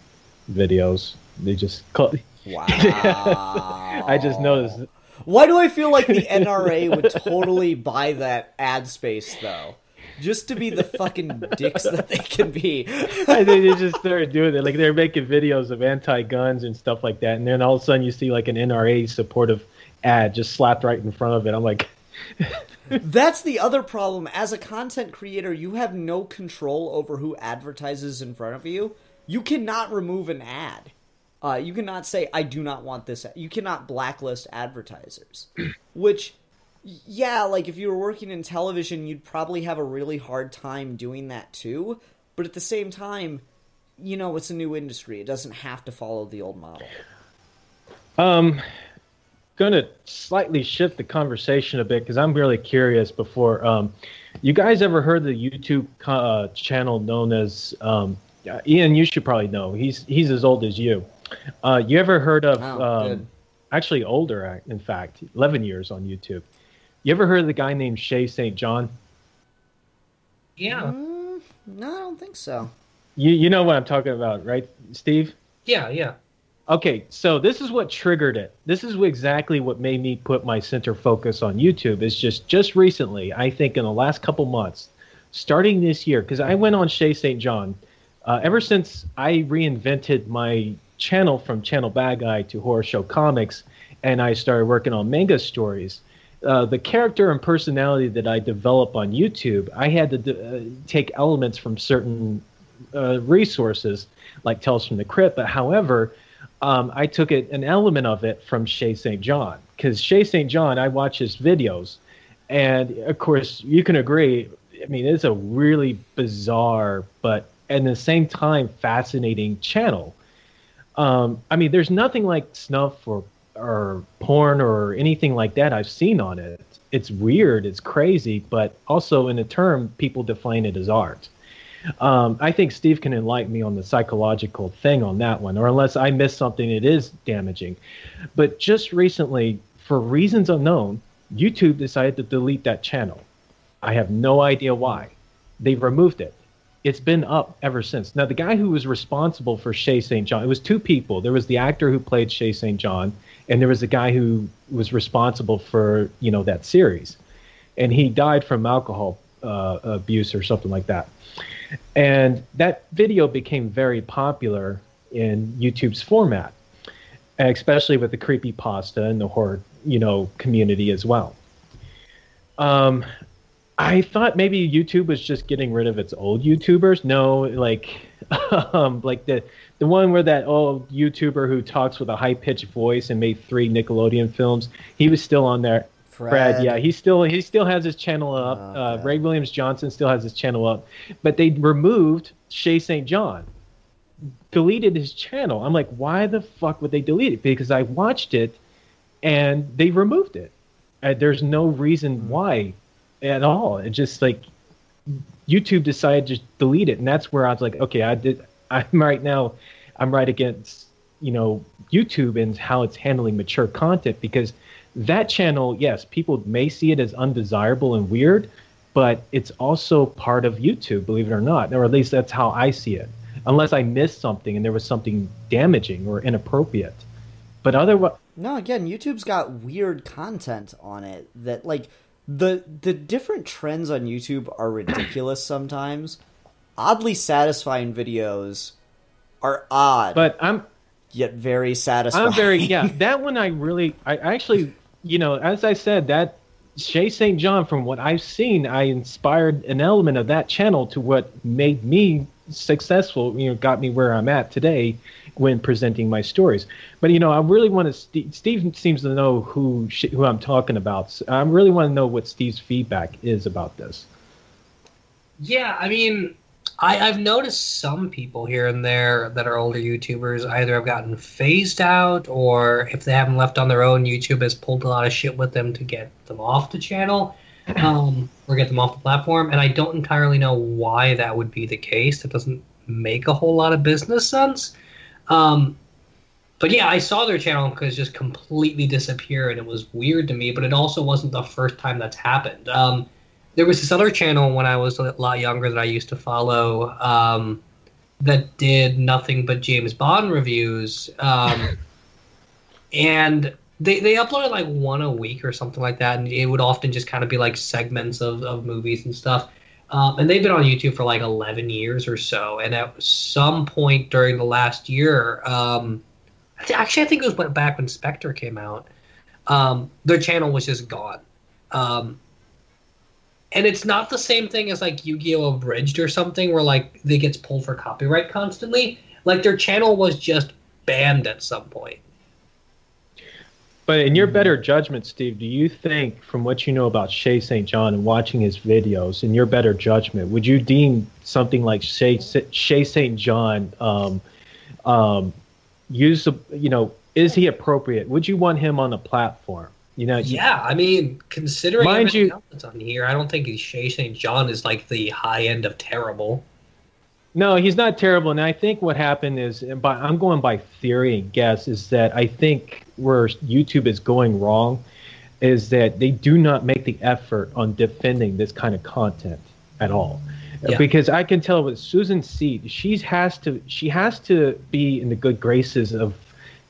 videos. They just Wow. I just noticed. Why do I feel like the NRA would totally buy that ad space, though? Just to be the fucking dicks that they can be. I think they just started doing it. Like, they're making videos of anti-guns and stuff like that, and then all of a sudden you see like an NRA supportive ad just slapped right in front of it. I'm like... That's the other problem. As a content creator, you have no control over who advertises in front of you. You cannot remove an ad. You cannot say, I do not want this. You cannot blacklist advertisers. Which, yeah, like if you were working in television, you'd probably have a really hard time doing that too. But at the same time, it's a new industry. It doesn't have to follow the old model. Going to slightly shift the conversation a bit, because I'm really curious. Before you guys ever heard the YouTube channel known as Ian? You should probably know. He's as old as you. You ever heard of actually older, in fact, 11 years on YouTube? You ever heard of the guy named Shay St. John? Yeah. No, I don't think so. You know what I'm talking about, right, Steve? Yeah. Okay, so this is what triggered it. This is exactly what made me put my center focus on YouTube. It's just recently, I think in the last couple months, starting this year, because I went on Shay St. John. Ever since I reinvented my channel from Channel Bad Guy to Horror Show Comics, and I started working on manga stories. The character and personality that I develop on YouTube, I had to take elements from certain resources, like Tales from the Crypt. But however, I took an element of it from Shay St. John, because Shay St. John, I watch his videos, and of course you can agree. I mean, it's a really bizarre, but at the same time fascinating channel. I mean, there's nothing like snuff or porn or anything like that I've seen on it. It's weird, it's crazy, but also in a term, people define it as art. I think Steve can enlighten me on the psychological thing on that one, or unless I missed something that is damaging. But just recently, for reasons unknown, YouTube decided to delete that channel. I have no idea why. They removed it. It's been up ever since. Now, the guy who was responsible for Shay St. John, it was two people. There was the actor who played Shay St. John, and there was a guy who was responsible for, that series. And he died from alcohol abuse or something like that. And that video became very popular in YouTube's format, especially with the creepypasta and the horror, community as well. I thought maybe YouTube was just getting rid of its old YouTubers. No, like the one where that old YouTuber who talks with a high-pitched voice and made 3 Nickelodeon films, he was still on there. Fred, yeah, he still has his channel up. Ray Williams Johnson still has his channel up, but they removed Shay St. John, deleted his channel. I'm like, why the fuck would they delete it? Because I watched it, and they removed it. There's no reason why at all. It just like YouTube decided to just delete it, and that's where I was like, okay, I'm right against YouTube and how it's handling mature content, because that channel, yes, people may see it as undesirable and weird, but it's also part of YouTube, believe it or not, or at least that's how I see it, unless I missed something and there was something damaging or inappropriate. But otherwise, no, again, YouTube's got weird content on it that, like, the different trends on YouTube are ridiculous sometimes. Oddly satisfying videos are odd, but yet very satisfying. That one I actually, as I said, that Shay St. John, from what I've seen, I inspired an element of that channel to what made me successful, got me where I'm at today when presenting my stories. But, I really want to, Steve seems to know who I'm talking about. So I really want to know what Steve's feedback is about this. Yeah, I mean, I've noticed some people here and there that are older YouTubers either have gotten phased out, or if they haven't left on their own, YouTube has pulled a lot of shit with them to get them off the channel, or get them off the platform. And I don't entirely know why that would be the case. That doesn't make a whole lot of business sense. But yeah, I saw their channel because just completely disappear, and it was weird to me, but it also wasn't the first time that's happened. There was this other channel when I was a lot younger that I used to follow that did nothing but James Bond reviews. And they uploaded like one a week or something like that, and it would often just kind of be like segments of movies and stuff. And they've been on YouTube for like 11 years or so. And at some point during the last year, I think it was back when Spectre came out, their channel was just gone. And it's not the same thing as like Yu-Gi-Oh! Abridged or something where like they gets pulled for copyright constantly. Like their channel was just banned at some point. But in your better judgment, Steve, do you think, from what you know about Shay St. John and watching his videos, in your better judgment, would you deem something like Shay St. John is he appropriate? Would you want him on a platform? Yeah, I mean, considering everything else that's on here, I don't think Shay St. John is like the high end of terrible. No, he's not terrible. And I think what happened is, I'm going by theory and guess, is that I think where YouTube is going wrong is that they do not make the effort on defending this kind of content at all. Yeah. Because I can tell with Susan Seed, she has to be in the good graces of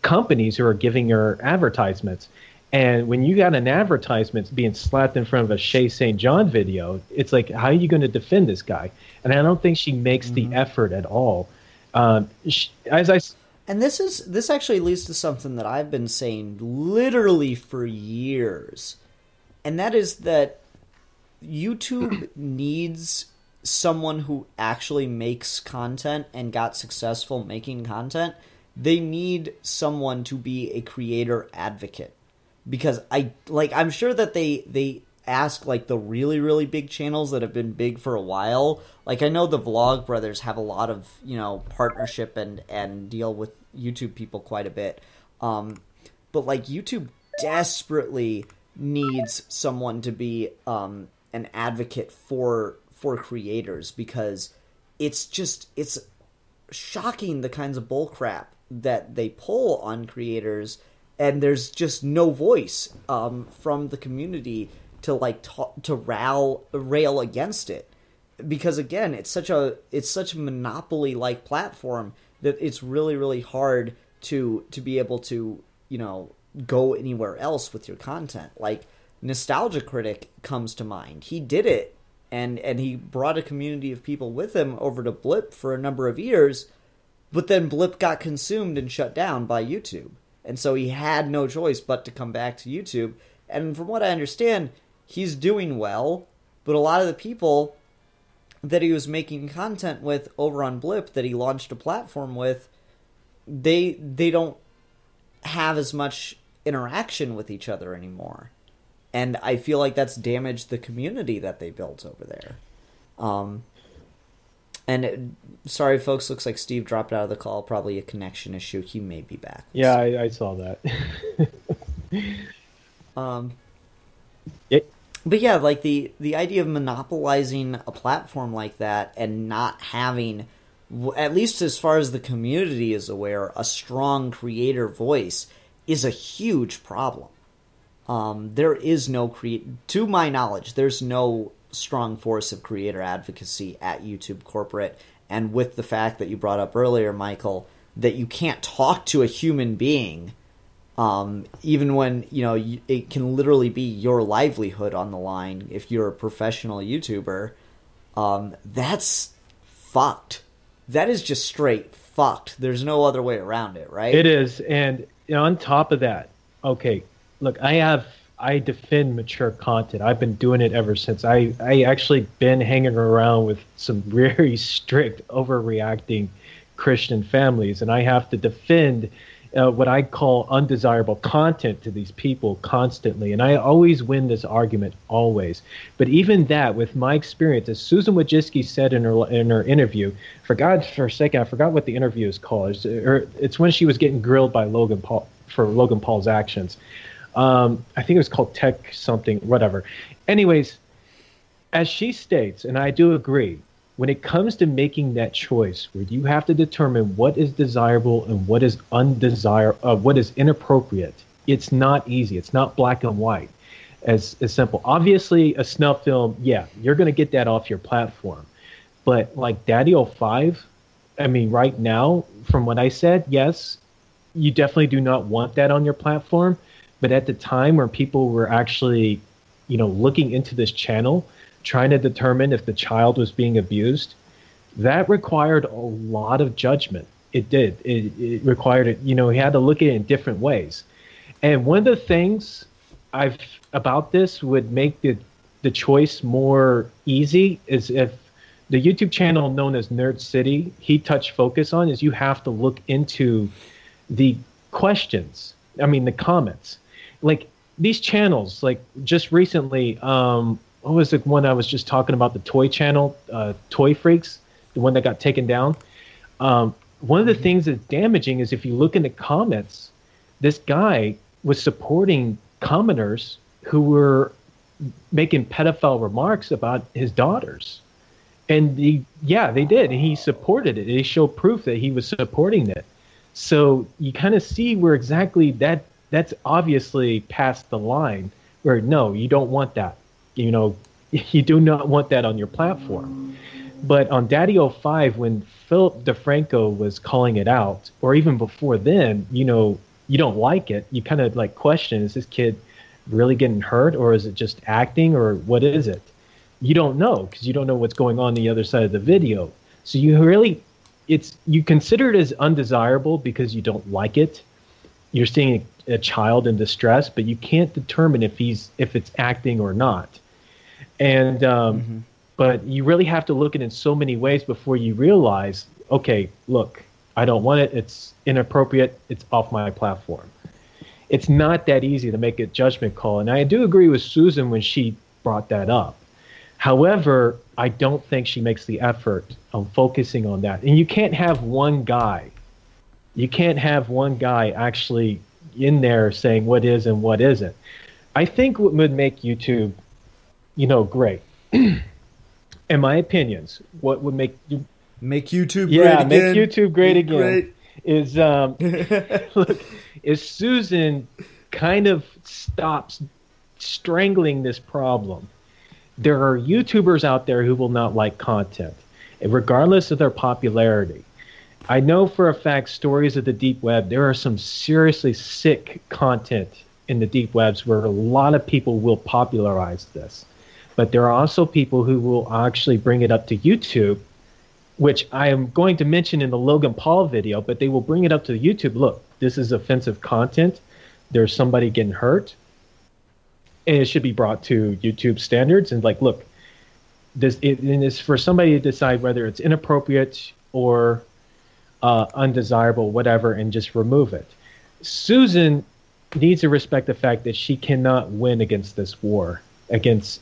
companies who are giving her advertisements. And when you got an advertisement being slapped in front of a Shay St. John video, it's like, how are you going to defend this guy? And I don't think she makes the effort at all. And And this actually leads to something that I've been saying literally for years. And that is that YouTube needs someone who actually makes content and got successful making content. They need someone to be a creator advocate. Because I'm sure that they ask like the really, really big channels that have been big for a while. Like I know the Vlog Brothers have a lot of, partnership and deal with YouTube people quite a bit. But like YouTube desperately needs someone to be an advocate for creators, because it's shocking the kinds of bullcrap that they pull on creators, and there's just no voice from the community to rail against it, because again, it's such a monopoly like platform that it's really, really hard to be able to go anywhere else with your content. Like Nostalgia Critic comes to mind. He did it, and he brought a community of people with him over to Blip for a number of years, but then Blip got consumed and shut down by YouTube, and so he had no choice but to come back to YouTube. And from what I understand, he's doing well, but a lot of the people that he was making content with over on Blip, that he launched a platform with, they don't have as much interaction with each other anymore. And I feel like that's damaged the community that they built over there. Sorry, folks, looks like Steve dropped out of the call. Probably a connection issue. He may be back. Yeah, I saw that. But yeah, like the idea of monopolizing a platform like that and not having, at least as far as the community is aware, a strong creator voice is a huge problem. There is no to my knowledge, there's no strong force of creator advocacy at YouTube corporate. And with the fact that you brought up earlier, Michael, that you can't talk to a human being, even when it can literally be your livelihood on the line if you're a professional YouTuber, that's fucked. That is just straight fucked. There's no other way around it, right? It is. And on top of that, okay, look, I defend mature content. I've been doing it ever since. I actually been hanging around with some very strict, overreacting Christian families, and I have to defend what I call undesirable content to these people constantly. And I always win this argument, always. But even that, with my experience, as Susan Wojcicki said in her interview, for a second, I forgot what the interview is called. It's when she was getting grilled by Logan Paul for Logan Paul's actions. I think it was called Tech something, whatever. Anyways, as she states, and I do agree, when it comes to making that choice where you have to determine what is desirable and what is what is inappropriate, it's not easy. It's not black and white, as simple. Obviously, a snuff film, yeah, you're going to get that off your platform. But like Daddy-O5, I mean, right now, from what I said, yes, you definitely do not want that on your platform. But at the time where people were actually, looking into this channel, trying to determine if the child was being abused, that required a lot of judgment. It did. It required it. He had to look at it in different ways. And one of the things about this would make the choice more easy is if the YouTube channel known as Nerd City, he touched focus on, is you have to look into the questions. I mean, the comments. Like these channels, like just recently, what was the one I was just talking about, the toy channel, Toy Freaks, the one that got taken down. One of the things that's damaging is if you look in the comments, this guy was supporting commenters who were making pedophile remarks about his daughters. And they did. And he supported it. They showed proof that he was supporting it. So you kind of see where exactly that's obviously past the line where, no, you don't want that. You do not want that on your platform. But on Daddy-O5, when Philip DeFranco was calling it out, or even before then, you don't like it. You kind of like question, is this kid really getting hurt, or is it just acting, or what is it? You don't know, because you don't know what's going on the other side of the video. So you really, you consider it as undesirable because you don't like it. You're seeing a child in distress, but you can't determine if it's acting or not. And but you really have to look at it in so many ways before you realize, okay, look, I don't want it. It's inappropriate. It's off my platform. It's not that easy to make a judgment call. And I do agree with Susan when she brought that up. However, I don't think she makes the effort on focusing on that. And you can't have one guy. You can't have one guy actually in there saying what is and what isn't. I think what would make YouTube, great, in my opinions, what would make YouTube great again. Make YouTube great again. Great. Is look, is Susan kind of stops strangling this problem. There are YouTubers out there who will not like content, regardless of their popularity. I know for a fact, stories of the deep web, there are some seriously sick content in the deep webs where a lot of people will popularize this. But there are also people who will actually bring it up to YouTube, which I am going to mention in the Logan Paul video, but they will bring it up to YouTube. Look, this is offensive content. There's somebody getting hurt. And it should be brought to YouTube standards. And like, look, it is for somebody to decide whether it's inappropriate or undesirable, whatever, and just remove it. Susan needs to respect the fact that she cannot win against this war, against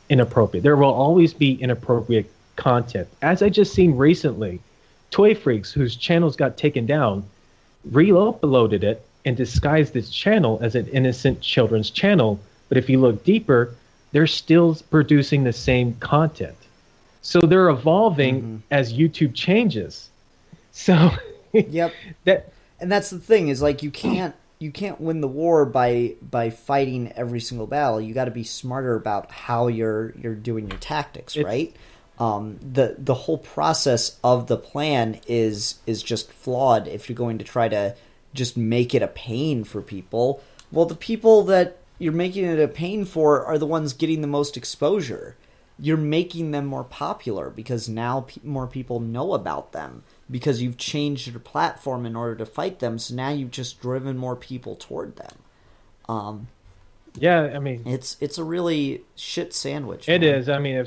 inappropriate. There will always be inappropriate content. As I just seen recently, Toy Freaks, whose channels got taken down, re-uploaded it and disguised its channel as an innocent children's channel. But if you look deeper, they're still producing the same content. So they're evolving as YouTube changes. So yep. And that's the thing, is like you can't win the war by fighting every single battle. You got to be smarter about how you're doing your tactics, right? The whole process of the plan is just flawed if you're going to try to just make it a pain for people. Well, the people that you're making it a pain for are the ones getting the most exposure. You're making them more popular because now more people know about them because you've changed your platform in order to fight them. So now you've just driven more people toward them. Yeah, I mean, it's a really shit sandwich. It is. I mean,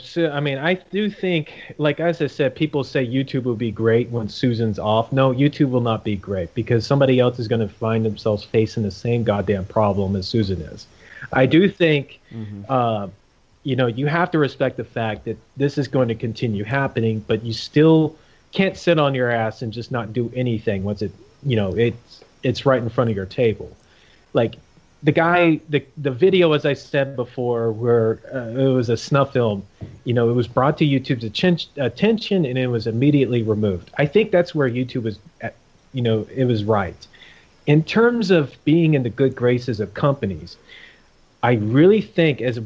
I do think, like as I said, people say YouTube will be great when Susan's off. No, YouTube will not be great because somebody else is going to find themselves facing the same goddamn problem as Susan is. I do think, you have to respect the fact that this is going to continue happening, but you still can't sit on your ass and just not do anything once it's right in front of your table. Like the video, as I said before, where it was a snuff film, it was brought to YouTube's attention and it was immediately removed. I think that's where YouTube was, it was right. In terms of being in the good graces of companies, I really think as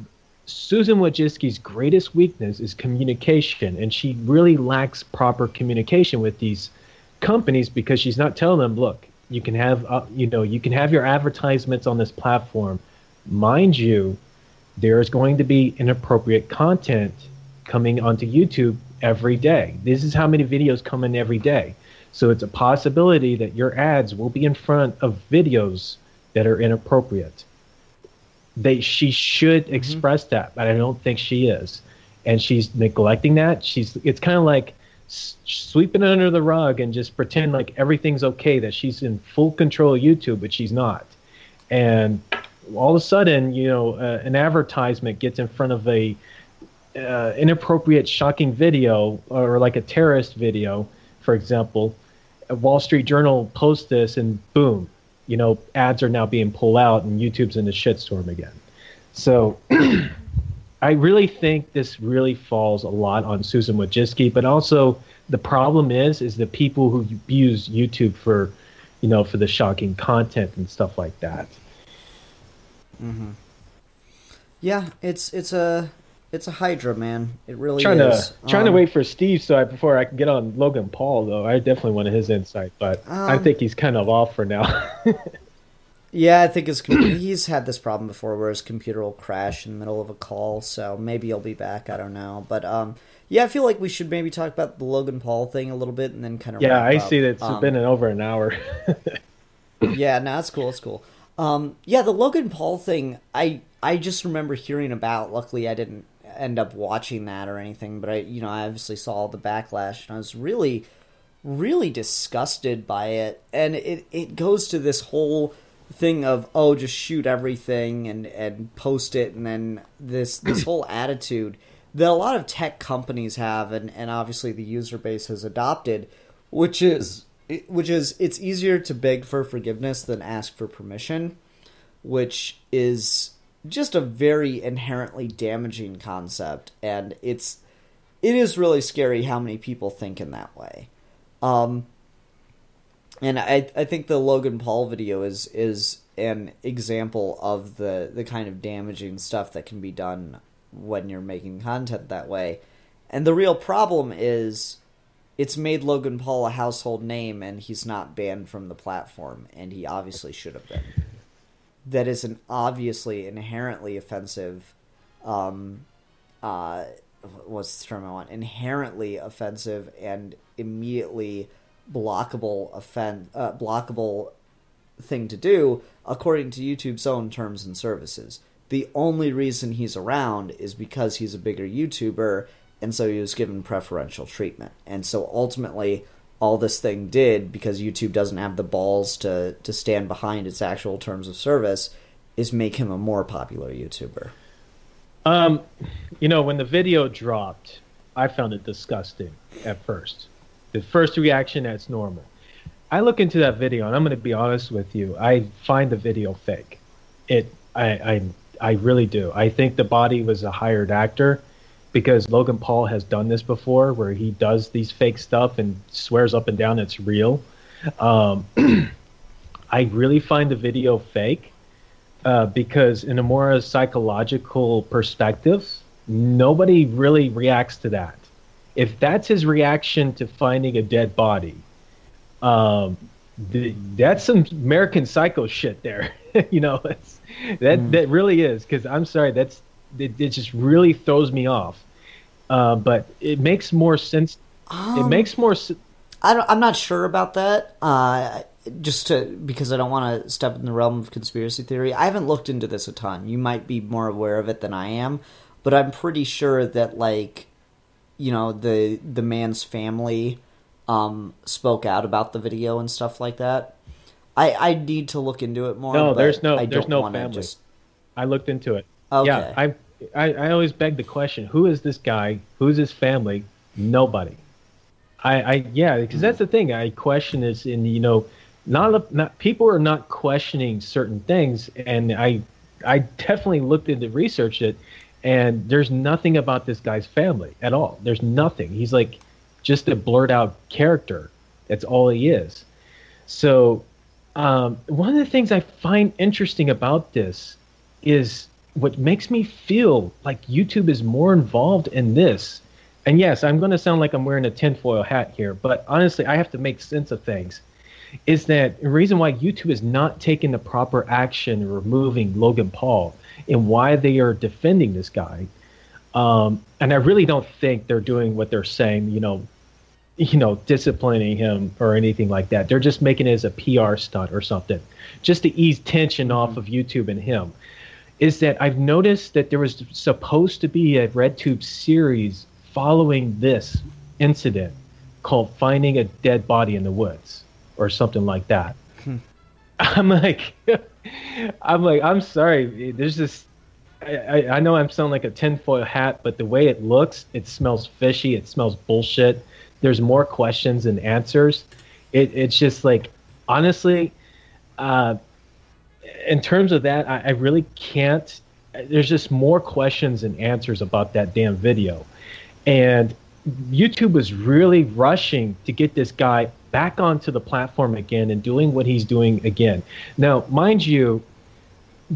Susan Wojcicki's greatest weakness is communication, and she really lacks proper communication with these companies because she's not telling them, look, you can have you can have your advertisements on this platform. Mind you, there's going to be inappropriate content coming onto YouTube every day. This is how many videos come in every day. So it's a possibility that your ads will be in front of videos that are inappropriate. She should express that, but I don't think she is, and she's neglecting that. It's kind of like sweeping it under the rug and just pretend like everything's okay, that she's in full control of YouTube, but she's not. And all of a sudden, an advertisement gets in front of a inappropriate, shocking video, or like a terrorist video, for example. A Wall Street Journal posts this, and boom. Ads are now being pulled out and YouTube's in the shitstorm again. So I really think this really falls a lot on Susan Wojcicki, but also the problem is the people who use YouTube for, for the shocking content and stuff like that. Mm-hmm. Yeah, it's a hydra, man. It really is. Trying to wait for Steve before I can get on Logan Paul, though. I definitely wanted his insight, but I think he's kind of off for now. Yeah, I think he's had this problem before where his computer will crash in the middle of a call, so maybe he'll be back, I don't know. But yeah, I feel like we should maybe talk about the Logan Paul thing a little bit and then kind of Yeah, wrap I up. see that it's been over an hour. Yeah, no, it's cool, it's cool. Yeah, the Logan Paul thing, I just remember hearing about. Luckily, I didn't end up watching that or anything, but I obviously saw all the backlash, and I was really, really disgusted by it. And it goes to this whole thing of, oh, just shoot everything and post it, and then this whole attitude that a lot of tech companies have, and obviously the user base has adopted, which is it's easier to beg for forgiveness than ask for permission, which is just a very inherently damaging concept, and it is really scary how many people think in that way. And I think the Logan Paul video is an example of the kind of damaging stuff that can be done when you're making content that way. And the real problem is it's made Logan Paul a household name, and he's not banned from the platform, and he obviously should have been. That is an obviously inherently offensive, what's the term I want? Inherently offensive and immediately blockable thing to do according to YouTube's own terms and services. The only reason he's around is because he's a bigger YouTuber, and so he was given preferential treatment. And so ultimately, all this thing did, because YouTube doesn't have the balls to stand behind its actual terms of service, is make him a more popular YouTuber. When the video dropped, I found it disgusting at first. The first reaction, that's normal. I look into that video, and I'm going to be honest with you. I find the video fake. I really do. I think the body was a hired actor, because Logan Paul has done this before, where he does these fake stuff and swears up and down it's real. I really find the video fake because in a more psychological perspective, nobody really reacts to that. If that's his reaction to finding a dead body, that's some American Psycho shit there. That really is, because I'm sorry, it just really throws me off. But it makes more sense. It makes more sense. I'm not sure about that. Because I don't want to step in the realm of conspiracy theory. I haven't looked into this a ton. You might be more aware of it than I am, but I'm pretty sure that the man's family spoke out about the video and stuff like that. I need to look into it more. No, there's no family. I looked into it. Okay. Yeah, I always beg the question: who is this guy? Who's his family? Nobody. Because that's the thing. I question is not people are not questioning certain things, and I definitely looked into researched it, and there's nothing about this guy's family at all. There's nothing. He's like just a blurred out character. That's all he is. So one of the things I find interesting about this is what makes me feel like YouTube is more involved in this. And yes, I'm going to sound like I'm wearing a tinfoil hat here, but honestly, I have to make sense of things. Is that the reason why YouTube is not taking the proper action removing Logan Paul and why they are defending this guy? And I really don't think they're doing what they're saying, disciplining him or anything like that. They're just making it as a PR stunt or something, just to ease tension off of YouTube and him. Is that I've noticed that there was supposed to be a RedTube series following this incident called Finding a Dead Body in the Woods or something like that. I'm sorry. There's this, I know I'm sounding like a tinfoil hat, but the way it looks, it smells fishy. It smells bullshit. There's more questions than answers. It's just like, honestly, in terms of that, I really can't. There's just more questions than answers about that damn video. And YouTube was really rushing to get this guy back onto the platform again and doing what he's doing again. Now, mind you,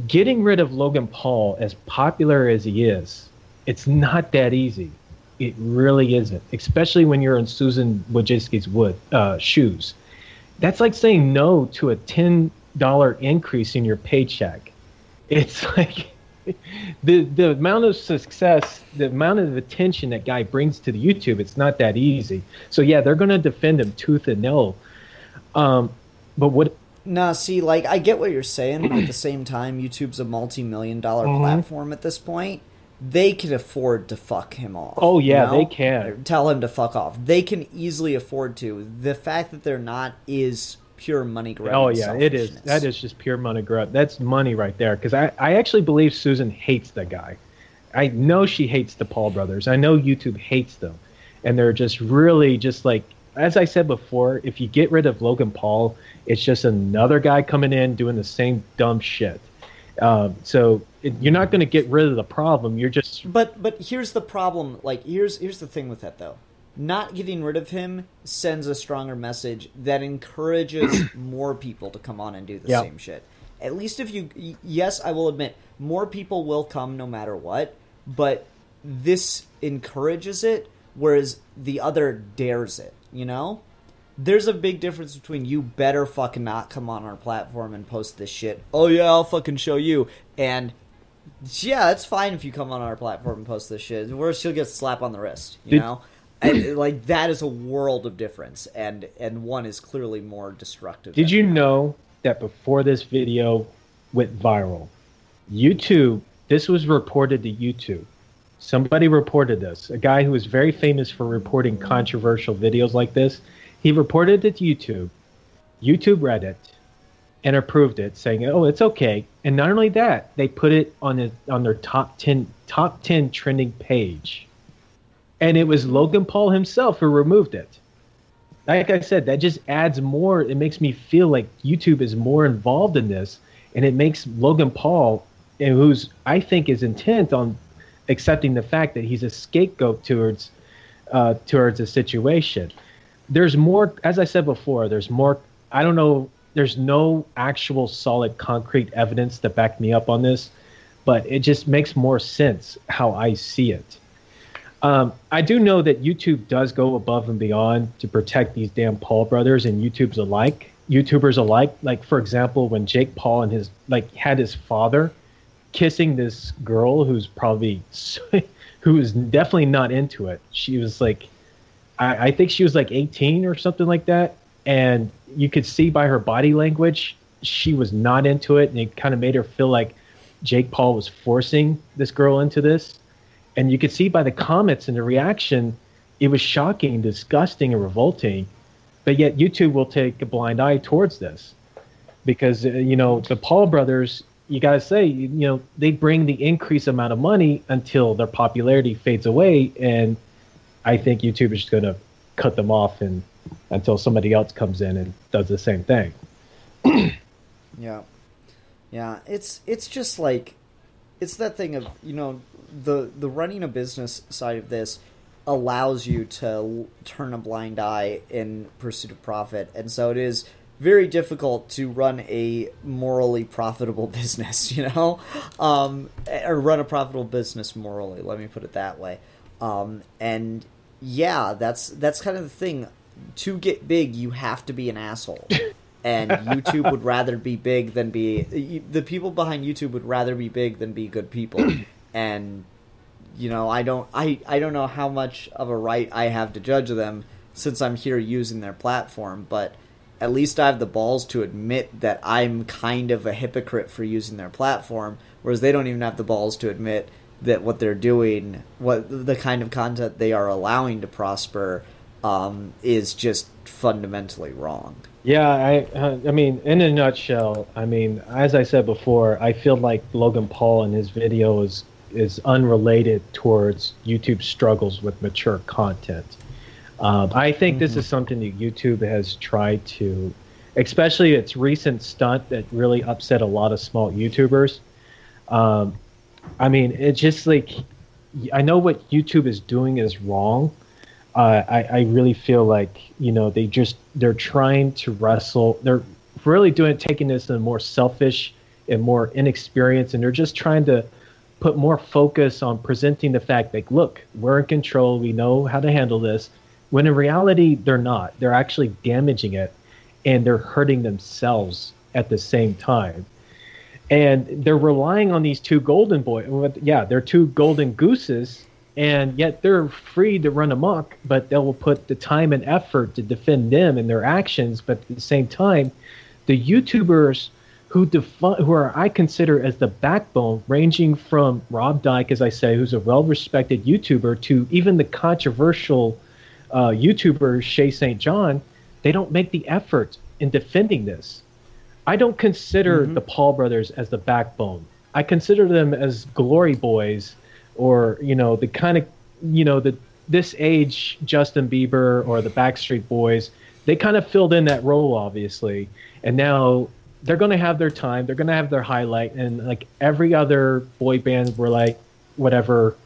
getting rid of Logan Paul, as popular as he is, it's not that easy. It really isn't, especially when you're in Susan Wojcicki's shoes. That's like saying no to a $10 $1 increase in your paycheck. It's like the amount of success, the amount of attention that guy brings to the YouTube, it's not that easy. So yeah, they're going to defend him tooth and nail. But what? Nah, see, like, I get what you're saying, but at the same time, YouTube's a multi-million-dollar platform at this point. They can afford to fuck him off. Oh yeah, you know? they can. Tell him to fuck off. They can easily afford to. The fact that they're not is pure money grab. Oh yeah, it is. That is just pure money grab. That's money right there. Because I actually believe Susan hates the guy. I know she hates the Paul brothers. I know YouTube hates them, and they're just really just like, as I said before, if you get rid of Logan Paul, it's just another guy coming in doing the same dumb shit. You're not going to get rid of the problem. You're just. But here's the problem. Like, here's the thing with that though. Not getting rid of him sends a stronger message that encourages more people to come on and do the same shit. At least if you, yes, I will admit, more people will come no matter what, but this encourages it, whereas the other dares it, you know? There's a big difference between you better fucking not come on our platform and post this shit. Oh yeah, I'll fucking show you. And yeah, it's fine if you come on our platform and post this shit. Worse, you'll get a slap on the wrist, you know? And, like, that is a world of difference, and one is clearly more destructive. Did you know that before this video went viral, YouTube, this was reported to YouTube. Somebody reported this. A guy who was very famous for reporting controversial videos like this. He reported it to YouTube. YouTube read it and approved it, saying, "Oh, it's okay." And not only that, they put it on their top 10 trending page. And it was Logan Paul himself who removed it. Like I said, that just adds more. It makes me feel like YouTube is more involved in this, and it makes Logan Paul, who's I think is intent on accepting the fact that he's a scapegoat towards the situation. There's more, as I said before. There's more. I don't know. There's no actual solid, concrete evidence to back me up on this, but it just makes more sense how I see it. I do know that YouTube does go above and beyond to protect these damn Paul brothers and YouTubers alike. Like, for example, when Jake Paul and had his father kissing this girl who was definitely not into it. She was like, I think she was like 18 or something like that. And you could see by her body language, she was not into it. And it kind of made her feel like Jake Paul was forcing this girl into this. And you could see by the comments and the reaction, it was shocking, disgusting, and revolting. But yet YouTube will take a blind eye towards this. Because, the Paul brothers, you got to say, they bring the increased amount of money until their popularity fades away. And I think YouTube is just going to cut them off until somebody else comes in and does the same thing. Yeah. It's just like, it's that thing of, the running a business side of this allows you to turn a blind eye in pursuit of profit. And so it is very difficult to run a morally profitable business, or run a profitable business morally. Let me put it that way. And yeah, that's kind of the thing. To get big, you have to be an asshole. And YouTube would rather be big than the people behind YouTube would rather be big than be good people. And, I don't know how much of a right I have to judge them since I'm here using their platform, but at least I have the balls to admit that I'm kind of a hypocrite for using their platform, whereas they don't even have the balls to admit that what they're doing, what the kind of content they are allowing to prosper, is just fundamentally wrong. Yeah, I mean, in a nutshell, as I said before, I feel like Logan Paul and his video is unrelated towards YouTube's struggles with mature content. I think this is something that YouTube has tried to, especially its recent stunt that really upset a lot of small YouTubers. It's just like, I know what YouTube is doing is wrong. I really feel like, they're trying to wrestle. They're really taking this in a more selfish and more inexperienced, and they're just trying to put more focus on presenting the fact that, look, we're in control. We know how to handle this. When in reality, they're not. They're actually damaging it, and they're hurting themselves at the same time. And they're relying on these two golden boys. Yeah, they're two golden gooses, and yet they're free to run amok, but they will put the time and effort to defend them and their actions. But at the same time, the YouTubers who are I consider as the backbone, ranging from Rob Dyke, as I say, who's a well-respected YouTuber, to even the controversial YouTuber Shay St. John, they don't make the effort in defending this. I don't consider the Paul brothers as the backbone. I consider them as glory boys, or the kind of this age Justin Bieber or the Backstreet Boys. They kind of filled in that role, obviously, and now they're going to have their time. They're going to have their highlight, and like every other boy band, we're like whatever.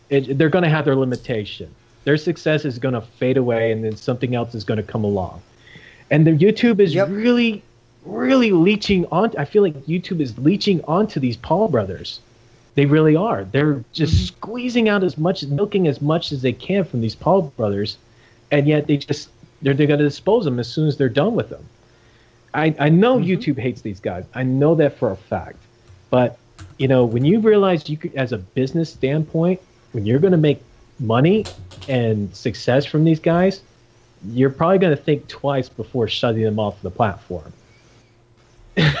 They're going to have their limitation. Their success is going to fade away, and then something else is going to come along. And the YouTube is really leeching on. I feel like YouTube is leeching onto these Paul brothers. They really are. They're just squeezing out milking as much as they can from these Paul brothers, and yet they're going to dispose them as soon as they're done with them. I know YouTube hates these guys. I know that for a fact. But when you realize you could, as a business standpoint, when you're going to make money and success from these guys, you're probably going to think twice before shutting them off the platform.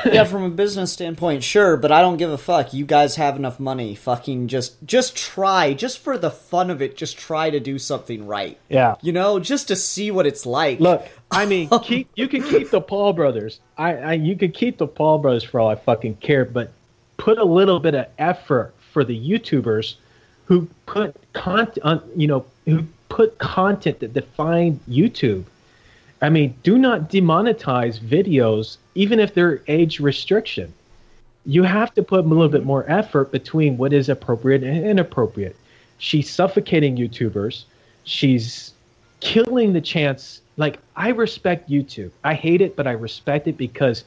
Yeah, from a business standpoint, sure, but I don't give a fuck. You guys have enough money. Fucking just try, just for the fun of it, just try to do something right. Yeah. Just to see what it's like. Look, I mean, you can keep the Paul brothers. You can keep the Paul brothers for all I fucking care, but put a little bit of effort for the YouTubers who put content that define YouTube. I mean, do not demonetize videos, even if they're age restriction. You have to put a little bit more effort between what is appropriate and inappropriate. She's suffocating YouTubers. She's killing the chance. Like, I respect YouTube. I hate it, but I respect it because,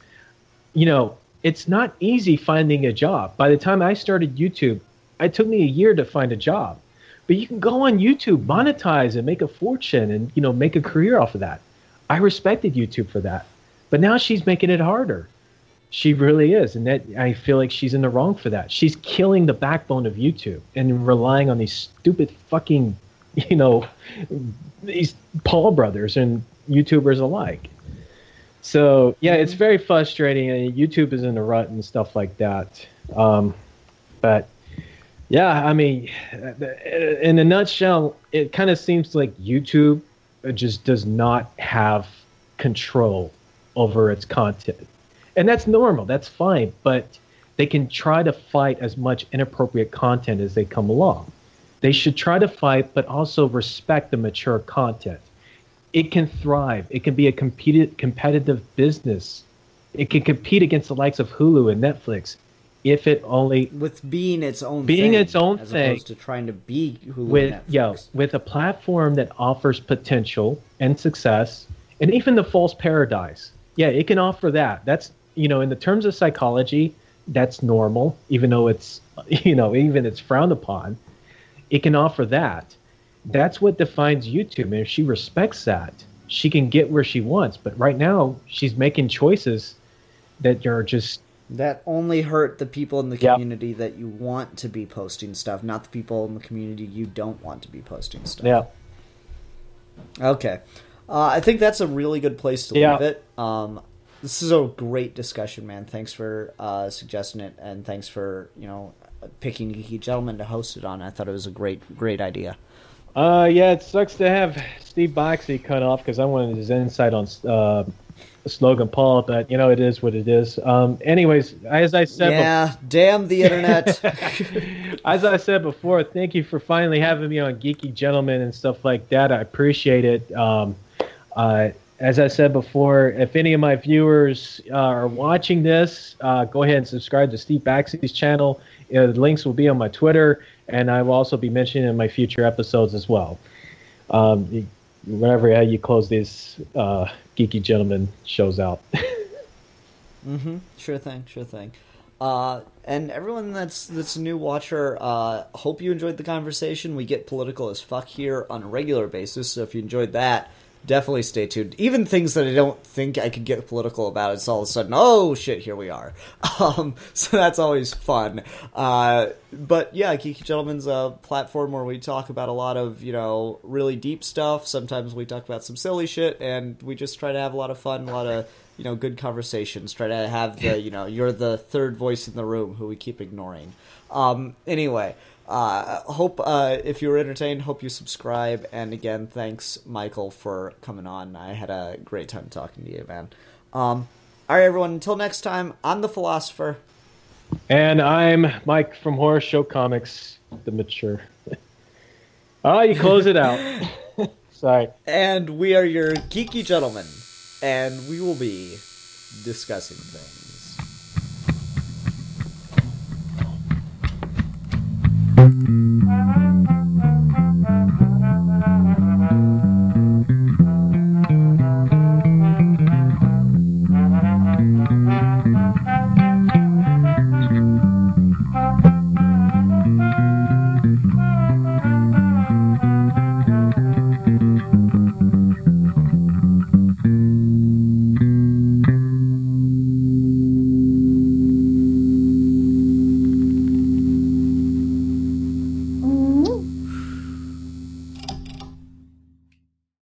it's not easy finding a job. By the time I started YouTube, it took me a year to find a job. But you can go on YouTube, monetize, and make a fortune and, make a career off of that. I respected YouTube for that. But now she's making it harder. She really is. And that I feel like she's in the wrong for that. She's killing the backbone of YouTube and relying on these stupid fucking, these Paul brothers and YouTubers alike. So, yeah, it's very frustrating. And YouTube is in a rut and stuff like that. But, yeah, I mean, in a nutshell, it kind of seems like YouTube just does not have control over its content. And that's normal. That's fine. But they can try to fight as much inappropriate content as they come along. They should try to fight, but also respect the mature content. It can thrive. It can be a competitive business. It can compete against the likes of Hulu and Netflix if it only... With being its own thing. As opposed to trying to be Hulu and Netflix. With a platform that offers potential and success, and even the false paradise. Yeah, it can offer that. That's, in the terms of psychology, that's normal, even though it's, even it's frowned upon. It can offer that. That's what defines YouTube. And if she respects that, she can get where she wants. But right now, she's making choices that are just... That only hurt the people in the community that you want to be posting stuff, not the people in the community you don't want to be posting stuff. Yeah. Okay. I think that's a really good place to leave it. This is a great discussion, man. Thanks for suggesting it, and thanks for, picking Geeky Gentleman to host it on. I thought it was a great idea. Yeah, it sucks to have Steve Boxey cut off because I wanted his insight on Logan Paul, but it is what it is. Anyways, as I said, damn the internet. As I said before, thank you for finally having me on Geeky Gentleman and stuff like that. I appreciate it. As I said before, if any of my viewers are watching this, go ahead and subscribe to Steve Baxley's channel. The links will be on my Twitter, and I will also be mentioning in my future episodes as well. Whenever you close these Geeky Gentleman shows out. Sure thing. And everyone that's a new watcher, hope you enjoyed the conversation. We get political as fuck here on a regular basis, so if you enjoyed that, definitely stay tuned. Even things that I don't think I could get political about, it's all of a sudden, oh shit, here we are. So that's always fun. But yeah, Geeky Gentleman's a platform where we talk about a lot of, really deep stuff. Sometimes we talk about some silly shit, and we just try to have a lot of fun, a lot of, good conversations. Try to have the, you're the third voice in the room who we keep ignoring. Anyway, hope if you were entertained, hope you subscribe. And again, thanks, Michael, for coming on. I had a great time talking to you, man. All right, everyone. Until next time, I'm the Philosopher. And I'm Mike from Horror Show Comics, the mature. You close it out. Sorry. And we are your Geeky Gentlemen. And we will be discussing things.